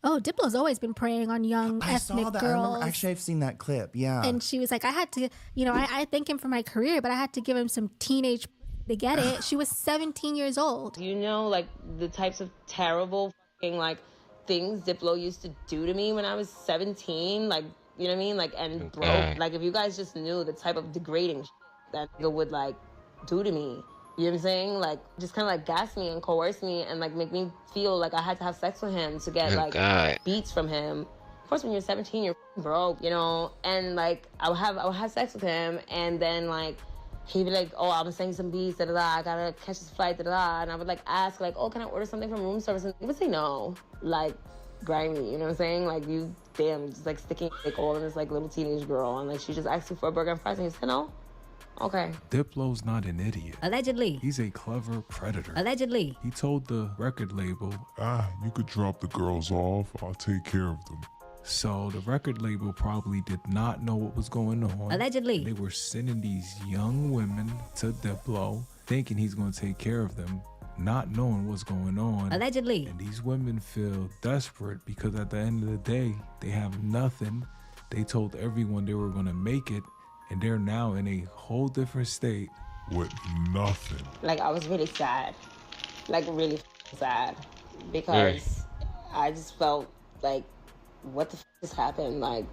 oh, Diplo's always been preying on young I ethnic saw that. girls. Actually, I've seen that clip. Yeah. And she was like, I had to, I thank him for my career, but I had to give him some teenage to get it. She was 17 years old. You know, like the types of terrible like things Diplo used to do to me when I was 17, like, you know what I mean? Like, and broke. Like, if you guys just knew the type of degrading that nigga would like do to me, you know what I'm saying? Like, just kind of like gas me and coerce me and like make me feel like I had to have sex with him to get beats from him. Of course, when you're 17, you're broke, you know? And like, I would have sex with him, and then like, he'd be like, oh, I'm sending some beats, da-da-da, I gotta catch this flight, da-da-da. And I would like ask, like, oh, can I order something from room service? And he would say no. Like, grimy, you know what I'm saying? Like, you, damn, just like sticking like all in this like little teenage girl. And like, she just asked you for a burger and fries, and you said no? Okay. Diplo's not an idiot. Allegedly. He's a clever predator. Allegedly. He told the record label, you could drop the girls off. I'll take care of them. So the record label probably did not know what was going on. Allegedly. They were sending these young women to Diplo, thinking he's going to take care of them, not knowing what's going on. Allegedly. And these women feel desperate because at the end of the day, they have nothing. They told everyone they were going to make it, and they're now in a whole different state. With nothing. Like, I was really sad. Like, really sad. Because I just felt like, what the f just happened? Like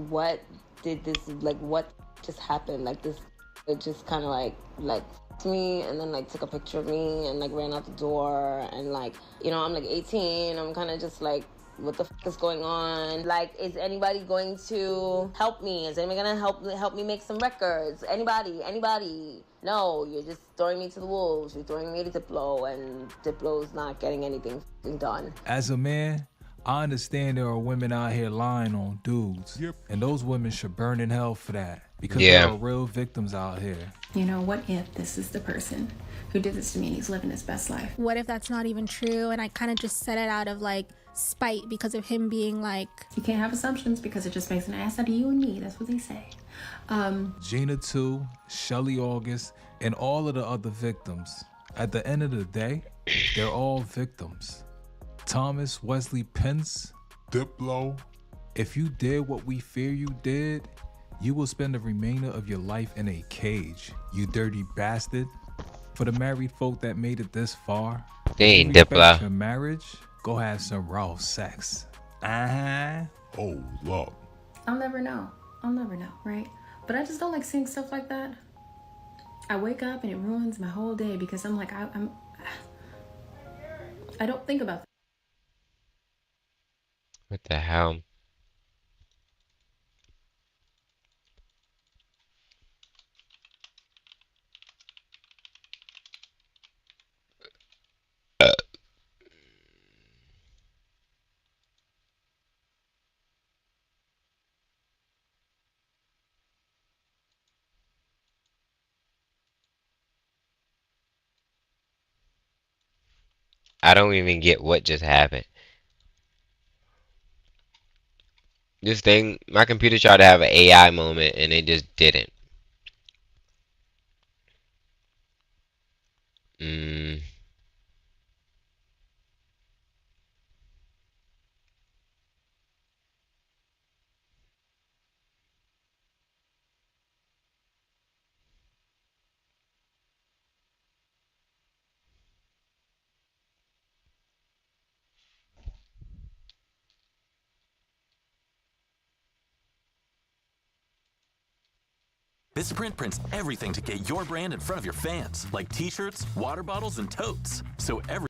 what did this, like, what just happened? Like, this, it just kind of like f***ed me, and then like took a picture of me and like ran out the door, and like, you know, I'm like 18, I'm kind of just like, what the f is going on? Like, is anybody going to help me? Is anybody gonna help me make some records? Anybody? No, you're just throwing me to the wolves. You're throwing me to Diplo, and Diplo's not getting anything done. As a man, I understand there are women out here lying on dudes. Yep. And those women should burn in hell for that. Because there are real victims out here. You know, what if this is the person who did this to me and he's living his best life? What if that's not even true? And I kind of just said it out of like spite because of him being like... You can't have assumptions because it just makes an ass out of you and me. That's what they say. Gina 2, Shelly August, and all of the other victims. At the end of the day, they're all victims. Thomas Wesley Pence, Diplo. If you did what we fear you did, you will spend the remainder of your life in a cage, you dirty bastard. For the married folk that made it this far, they ain't Diplo. Your marriage, go have some raw sex. Oh, love. I'll never know, right? But I just don't like seeing stuff like that. I wake up and it ruins my whole day because I'm like, I don't think about that. What the hell? I don't even get what just happened. This thing, my computer tried to have an AI moment and it just didn't. Vistaprint prints everything to get your brand in front of your fans, like t-shirts, water bottles, and totes. So every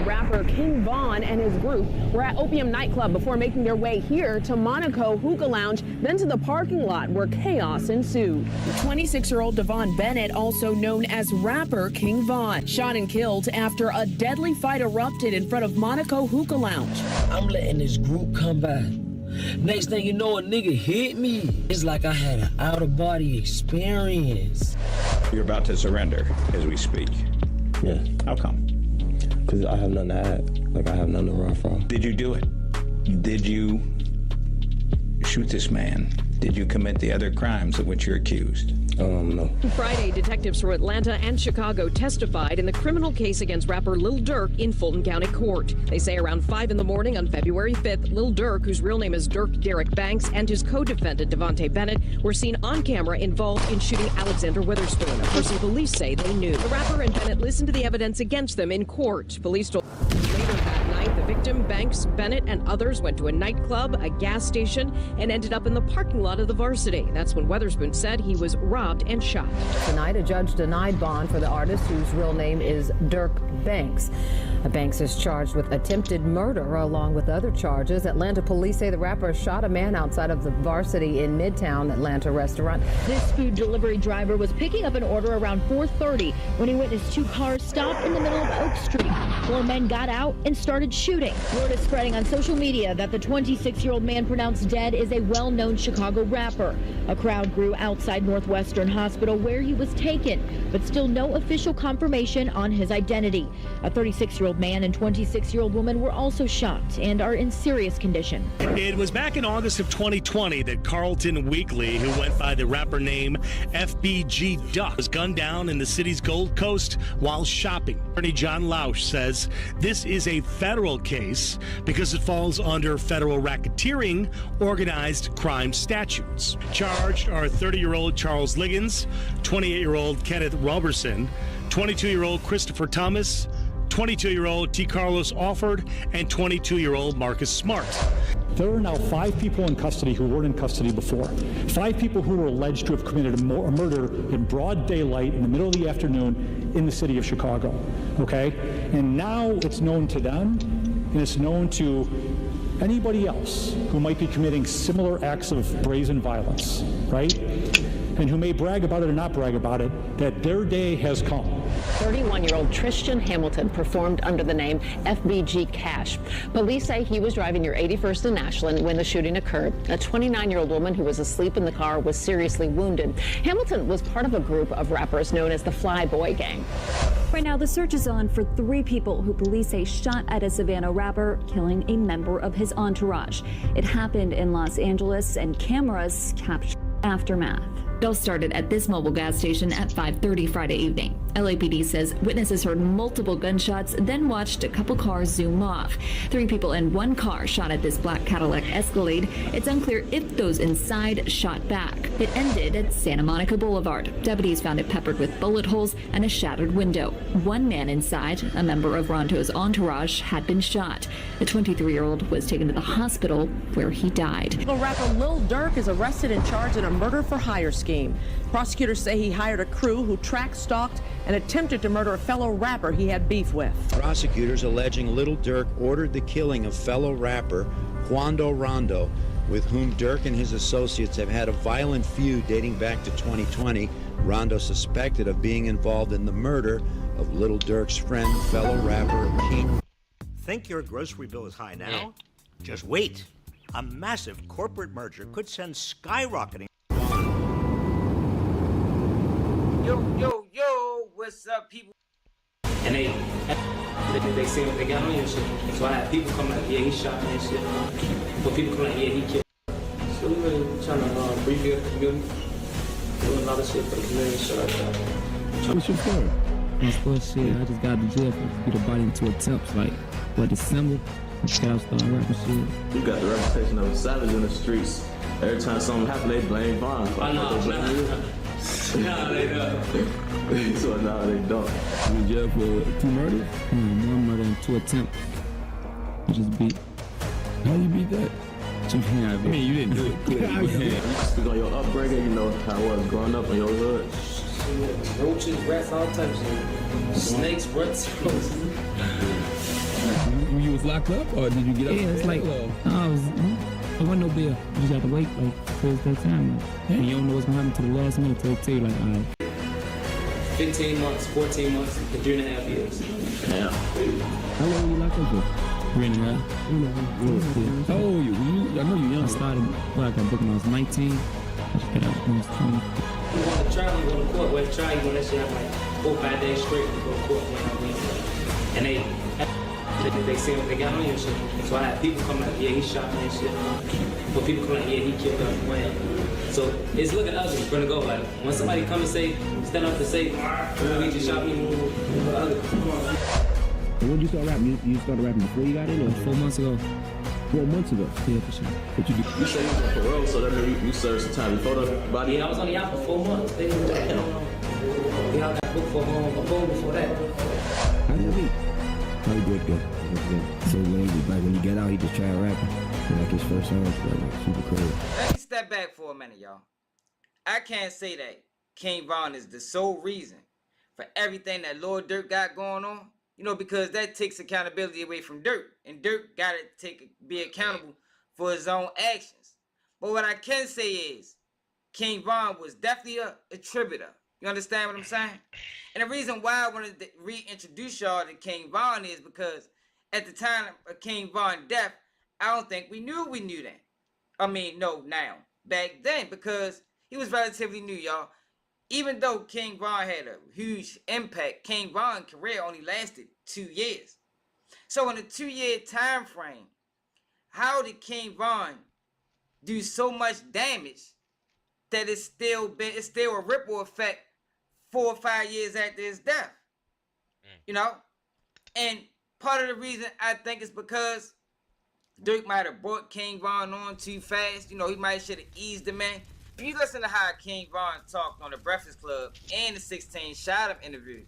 rapper King Von and his group were at Opium nightclub before making their way here to Monaco Hookah Lounge, then to the parking lot where chaos ensued. 26-year-old Devon Bennett, also known as rapper King Von, shot and killed after a deadly fight erupted in front of Monaco Hookah Lounge. I'm letting this group come by. Next thing you know, a nigga hit me. It's like I had an out-of-body experience. You're about to surrender as we speak. Yeah. How come? Because I have nothing to add. Like, I have nothing to run from. Did you do it? Did you shoot this man? Did you commit the other crimes of which you're accused? No. Friday, detectives from Atlanta and Chicago testified in the criminal case against rapper Lil Durk in Fulton County Court. They say around 5 in the morning on February 5th, Lil Durk, whose real name is Dirk Derek Banks, and his co-defendant Devontae Bennett were seen on camera involved in shooting Alexander Witherspoon, a person police say they knew. The rapper and Bennett listened to the evidence against them in court. Police told later that night the victim, Banks, Bennett, and others went to a nightclub, a gas station, and ended up in the parking lot of the Varsity. That's when Witherspoon said he was robbed and shot. Tonight, a judge denied bond for the artist whose real name is Dirk Banks. Banks is charged with attempted murder along with other charges. Atlanta police say the rapper shot a man outside of the Varsity in Midtown Atlanta restaurant. This food delivery driver was picking up an order around 4:30 when he witnessed 2 cars stop in the middle of Oak Street. 4 men got out and started shooting. Word is spreading on social media that the 26-year-old man pronounced dead is a well-known Chicago rapper. A crowd grew outside Northwestern Hospital where he was taken, but still no official confirmation on his identity. A 36-year-old man and 26-year-old woman were also shot and are in serious condition. It was back in August of 2020 that Carlton Weekly, who went by the rapper name FBG Duck, was gunned down in the city's Gold Coast while shopping. Attorney John Lausch says this is a federal case because it falls under federal racketeering organized crime statutes. Charged are 30-year-old Charles Liggins, 28-year-old Kenneth Roberson, 22-year-old Christopher Thomas, 22-year-old T. Carlos Alford, and 22-year-old Marcus Smart. There are now 5 people in custody who weren't in custody before. 5 people who were alleged to have committed a murder in broad daylight in the middle of the afternoon in the city of Chicago, okay? And now it's known to them, and it's known to anybody else who might be committing similar acts of brazen violence, right? And who may brag about it or not brag about it, that their day has come. 31-year-old Tristan Hamilton performed under the name FBG Cash. Police say he was driving near 81st and Ashland when the shooting occurred. A 29-year-old woman who was asleep in the car was seriously wounded. Hamilton was part of a group of rappers known as the Flyboy Gang. Right now, the search is on for 3 people who police say shot at a Savannah rapper, killing a member of his entourage. It happened in Los Angeles, and cameras captured aftermath. It all started at this mobile gas station at 5:30 Friday evening. LAPD says witnesses heard multiple gunshots, then watched a couple cars zoom off. 3 people in 1 car shot at this black Cadillac Escalade. It's unclear if those inside shot back. It ended at Santa Monica Boulevard. Deputies found it peppered with bullet holes and a shattered window. 1 man inside, a member of Ronto's entourage, had been shot. The 23-year-old was taken to the hospital where he died. The rapper Lil Durk is arrested and charged in a murder-for-hire scheme. Prosecutors say he hired a crew who tracked, stalked, and attempted to murder a fellow rapper he had beef with. Prosecutors alleging Lil Durk ordered the killing of fellow rapper Quando Rondo with whom Dirk and his associates have had a violent feud dating back to 2020. Rondo suspected of being involved in the murder of Little Dirk's friend, fellow rapper King. Think your grocery bill is high now? Just wait. A massive corporate merger could send skyrocketing. Yo, what's up, people? And they say what they got on your shit. So I had people come like, yeah, he shot me and shit. But people come like, yeah, he killed. So we really trying to rebuild the community. Doing a lot of shit for the community, shit like that. What's your story? My sports shit, I just got out of jail for beat a body into attempts like, December? I started rapping shit. You got the reputation of a savage in the streets. Every time something happen, they blame Vaughn. Nah, they don't. So now they don't. You in jail for 2 murders? One murder and 2 attempts. I just beat. How you beat that? I mean, you didn't do it. You speak on your upbringing, you know how it was growing up in your hood. Roaches, rats, all types of snakes, rats. You was locked up, or did you get out? Yeah, it's like, no, I wasn't no bail. You just have to wait, like, till it's that time. Like, and you don't know what's gonna happen to the last minute till they tell you, like, all right. 15 months, 14 months, and 3.5 years. Yeah. How long were you locked up for? 3.5. How old are you? I know you're young. I started, I got booked when I was 19. I just got out when I was 20. You want to trial, you go to court. When you try, you want that shit have like 4 or 5 days straight to go to court. And they say what they got on your shit. So I had people come like, yeah, he shot me and shit. But people come like, yeah, he killed us. So it's looking ugly. It's gonna go like, when somebody come and say, stand up to say, he just shot me, ugly. When did you start rapping? You started rapping before you got in, or 4 months ago? 4 months ago? Yeah, for sure. What you do? You said you was on parole, so that means you served some time before the body. Yeah, I was on the out for 4 months. They got booked for a phone before that. How did you meet? Probably good. So when you get out, he just tried rapping. Like his first song was like super cool. Let me step back for a minute, y'all. I can't say that King Von is the sole reason for everything that Lord Dirk got going on. You know, because that takes accountability away from Dirk. And Dirk got to be accountable for his own actions. But what I can say is, King Von was definitely a attributor. You understand what I'm saying? And the reason why I wanted to reintroduce y'all to King Von is because at the time of King Von's death, I don't think we knew that. I mean, no, now. Back then, because he was relatively new, y'all. Even though King Von had a huge impact, King Von's career only lasted 2 years. So in a 2-year time frame, how did King Von do so much damage that it's still a ripple effect 4 or 5 years after his death? You know? And part of the reason I think is because Dirk might have brought King Von on too fast. You know, he might should have eased the man. If you listen to how King Von talked on the Breakfast Club and the 16 Shot Up interview,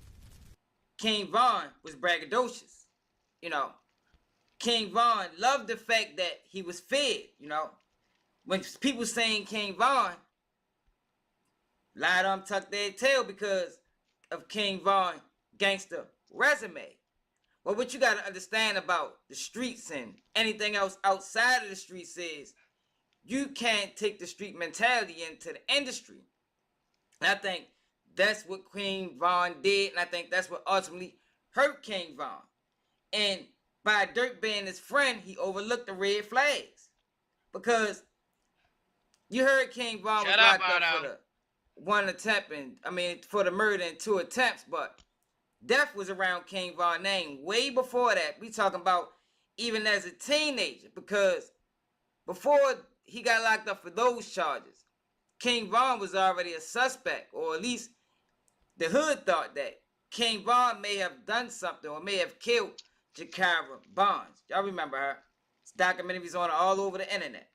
King Von was braggadocious. You know, King Von loved the fact that he was fed. You know, when people saying King Von, a lot of them tuck their tail because of King Von gangster resume. But what you got to understand about the streets and anything else outside of the streets is you can't take the street mentality into the industry. And I think that's what King Von did, and I think that's what ultimately hurt King Von. And by Dirk being his friend, he overlooked the red flags. Because you heard King Von was locked up for the 1 attempt, for the murder and 2 attempts, but death was around King Von's name way before that. We talking about even as a teenager, because before he got locked up for those charges, King Von was already a suspect, or at least the hood thought that King Von may have done something or may have killed Jakara Bonds. Y'all remember her? It's documentaries on her all over the internet.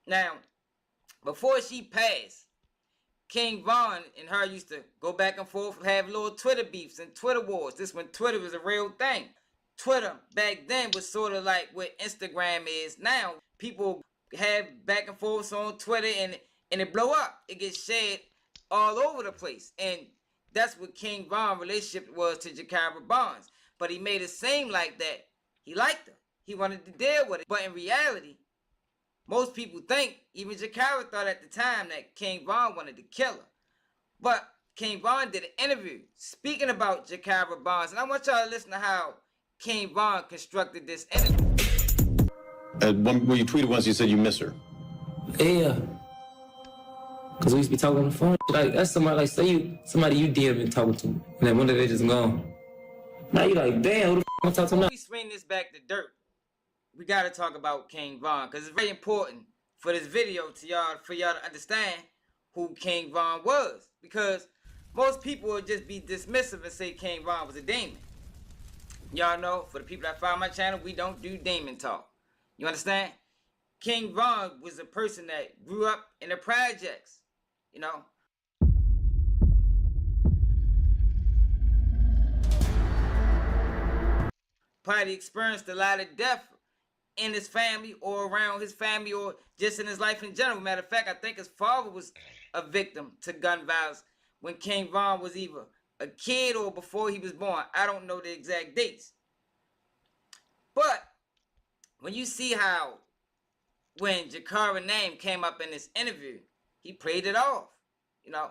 Now, before she passed, King Von and her used to go back and forth, have little Twitter beefs and Twitter wars. This when Twitter was a real thing. Twitter back then was sort of like what Instagram is now. People have back and forth on Twitter and it blow up. It gets shared all over the place. And that's what King Von's relationship was to Jakara Bonds. But he made it seem like that he liked her. He wanted to deal with it. But in reality, most people think, even Jakara thought at the time, that King Von wanted to kill her. But King Von did an interview speaking about Jakara Barnes, and I want y'all to listen to how King Von constructed this interview. When you tweeted once, you said you miss her. Yeah. Cause we used to be talking on the phone. Like that's somebody like say somebody you did been talking to, and then one day they just gone. Now you like, damn, who the f I'm talking to now? We swing this back to dirt. We gotta talk about King Von, cause it's very important for this video to y'all, for y'all to understand who King Von was. Because most people would just be dismissive and say King Von was a demon. Y'all know, for the people that follow my channel, we don't do demon talk. You understand? King Von was a person that grew up in the projects, you know. Probably experienced a lot of death in his family or around his family or just in his life in general. Matter of fact, I think his father was a victim to gun violence when King Von was either a kid or before he was born. I don't know the exact dates. But when you see how when Jakara's name came up in this interview, he played it off. You know,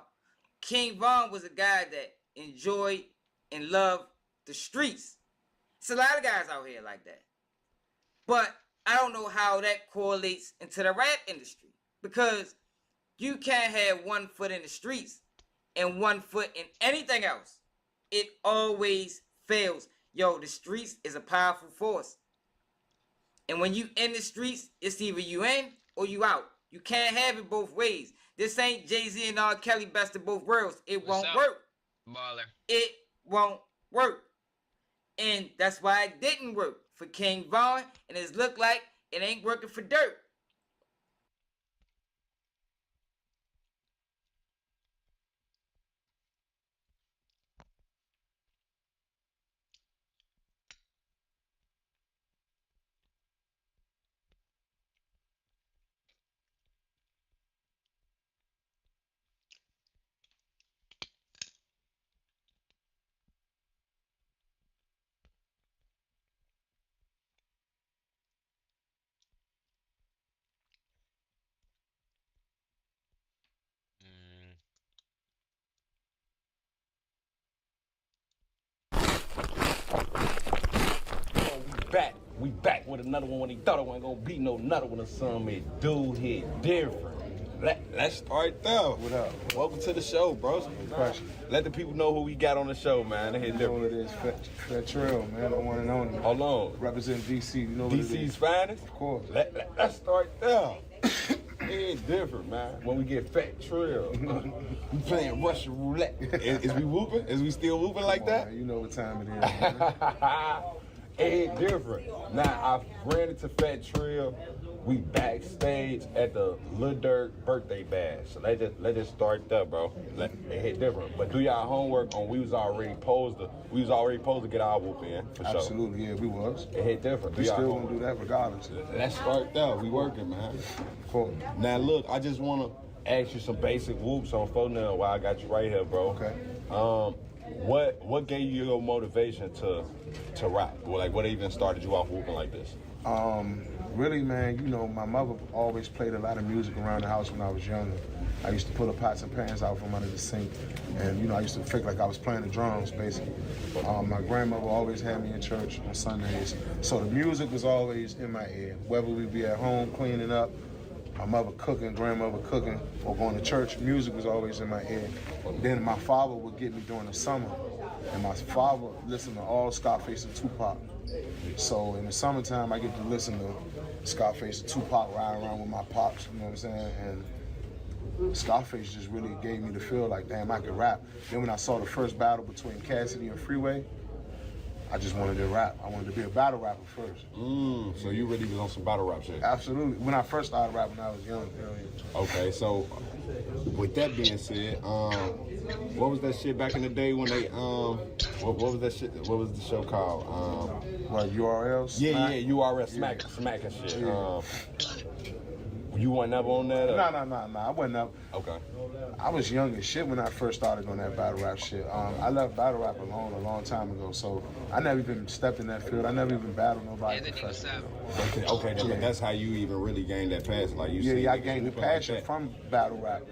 King Von was a guy that enjoyed and loved the streets. It's a lot of guys out here like that. But I don't know how that correlates into the rap industry, because you can't have 1 foot in the streets and 1 foot in anything else. It always fails. Yo, the streets is a powerful force. And when you in the streets, it's either you in or you out. You can't have it both ways. This ain't Jay-Z and R. Kelly best of both worlds. It won't work. Baller. It won't work. And that's why it didn't work for King Von, and it's looked like it ain't working for Dirt. We back with another one when he thought it wasn't gonna be no nutter when the sun made dude hit different. Let's start there. What up? Welcome to the show, bro. Let the people know who we got on the show, man. They hit different. You know what it is, Fat Trail, man, the one and only. Hold on. Represent DC, you know what DC's it is. finest? Of course. Let's start there. It's different, man. When we get Fat Trail, we playing Russian roulette. Is we whooping? Is we still whooping like that? Man, you know what time it is, man. It's different. Now, I ran into Fat Trill. We backstage at the Lil Durk birthday bash. So let's just start there, bro. It hit different. But do y'all homework on we was already posed to get our whoop in, for sure. Absolutely, yeah, we was. It hit different. We still gonna do that regardless. Let's start there. We working, man. Cool. Now, look, I just want to ask you some basic whoops on phone now while I got you right here, bro. Okay. What gave you your motivation to rap? Like, what even started you off whooping like this? Really, man, you know, my mother always played a lot of music around the house when I was younger. I used to pull the pots and pans out from under the sink, and, you know, I used to fake like I was playing the drums, basically. My grandmother always had me in church on Sundays, so the music was always in my ear. Whether we be at home cleaning up, my mother cooking, grandmother cooking, or going to church, music was always in my ear. Then my father would get me during the summer, and my father listened to all Scarface and Tupac. So in the summertime, I get to listen to Scarface and Tupac, ride around with my pops, you know what I'm saying? And Scarface just really gave me the feel like, damn, I could rap. Then when I saw the first battle between Cassidy and Freeway, I just wanted to rap. I wanted to be a battle rapper first. So you really was on some battle rap shit? Absolutely. When I first started rapping, I was young. Okay, so with that being said, what was that shit back in the day when they what was that shit? What was the show called? What, URL? Yeah, URL smacking shit. Yeah. You weren't never on that? No. I wasn't up. Okay. I was young as shit when I first started on that battle rap shit. I left battle rap alone a long time ago, so I never even stepped in that field. I never even battled nobody. Okay, but that's how you even really gained that passion. Like you said, I gained the passion from battle rap.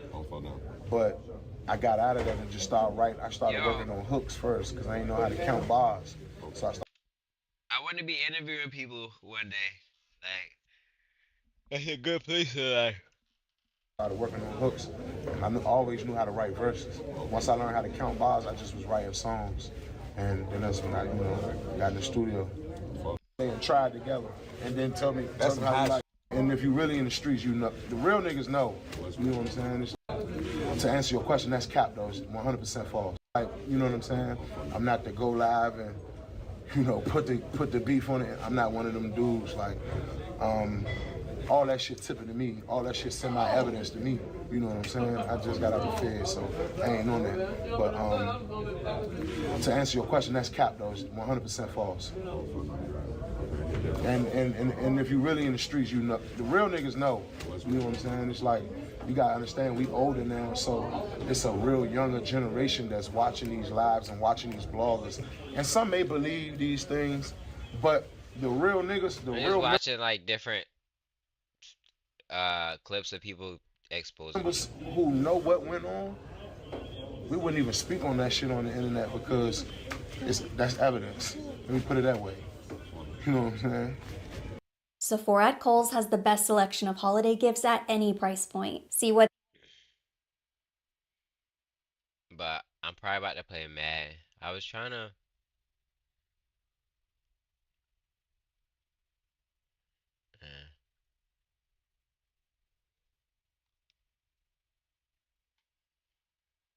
But I got out of that and just started writing. I started working on hooks first because I didn't know how to count bars. So I want to be interviewing people one day. Like, that's a good place to like. Started working on hooks. I always knew how to write verses. Once I learned how to count bars, I just was writing songs, and then that's when I, got in the studio and tried together, and then tell me how you like. And if you really in the streets, you know the real niggas know. You know what I'm saying? To answer your question, that's cap though. It's 100% false. Like, you know what I'm saying? I'm not to go live and put the beef on it. I'm not one of them dudes like. All that shit tipping to me. All that shit semi-evidence to me. You know what I'm saying? I just got out of the Fed, so I ain't on that. But to answer your question, that's cap though. It's 100% false. And if you really in the streets, you know the real niggas know. You know what I'm saying? It's like you gotta understand we older now, so it's a real younger generation that's watching these lives and watching these bloggers. And some may believe these things, but the real niggas, I'm just watching like different clips of people exposing who know what went on. We wouldn't even speak on that shit on the internet because that's evidence. Let me put it that way. You know what I'm saying? Sephora at Kohl's has the best selection of holiday gifts at any price point. See what. But I'm probably about to play Madden. I was trying to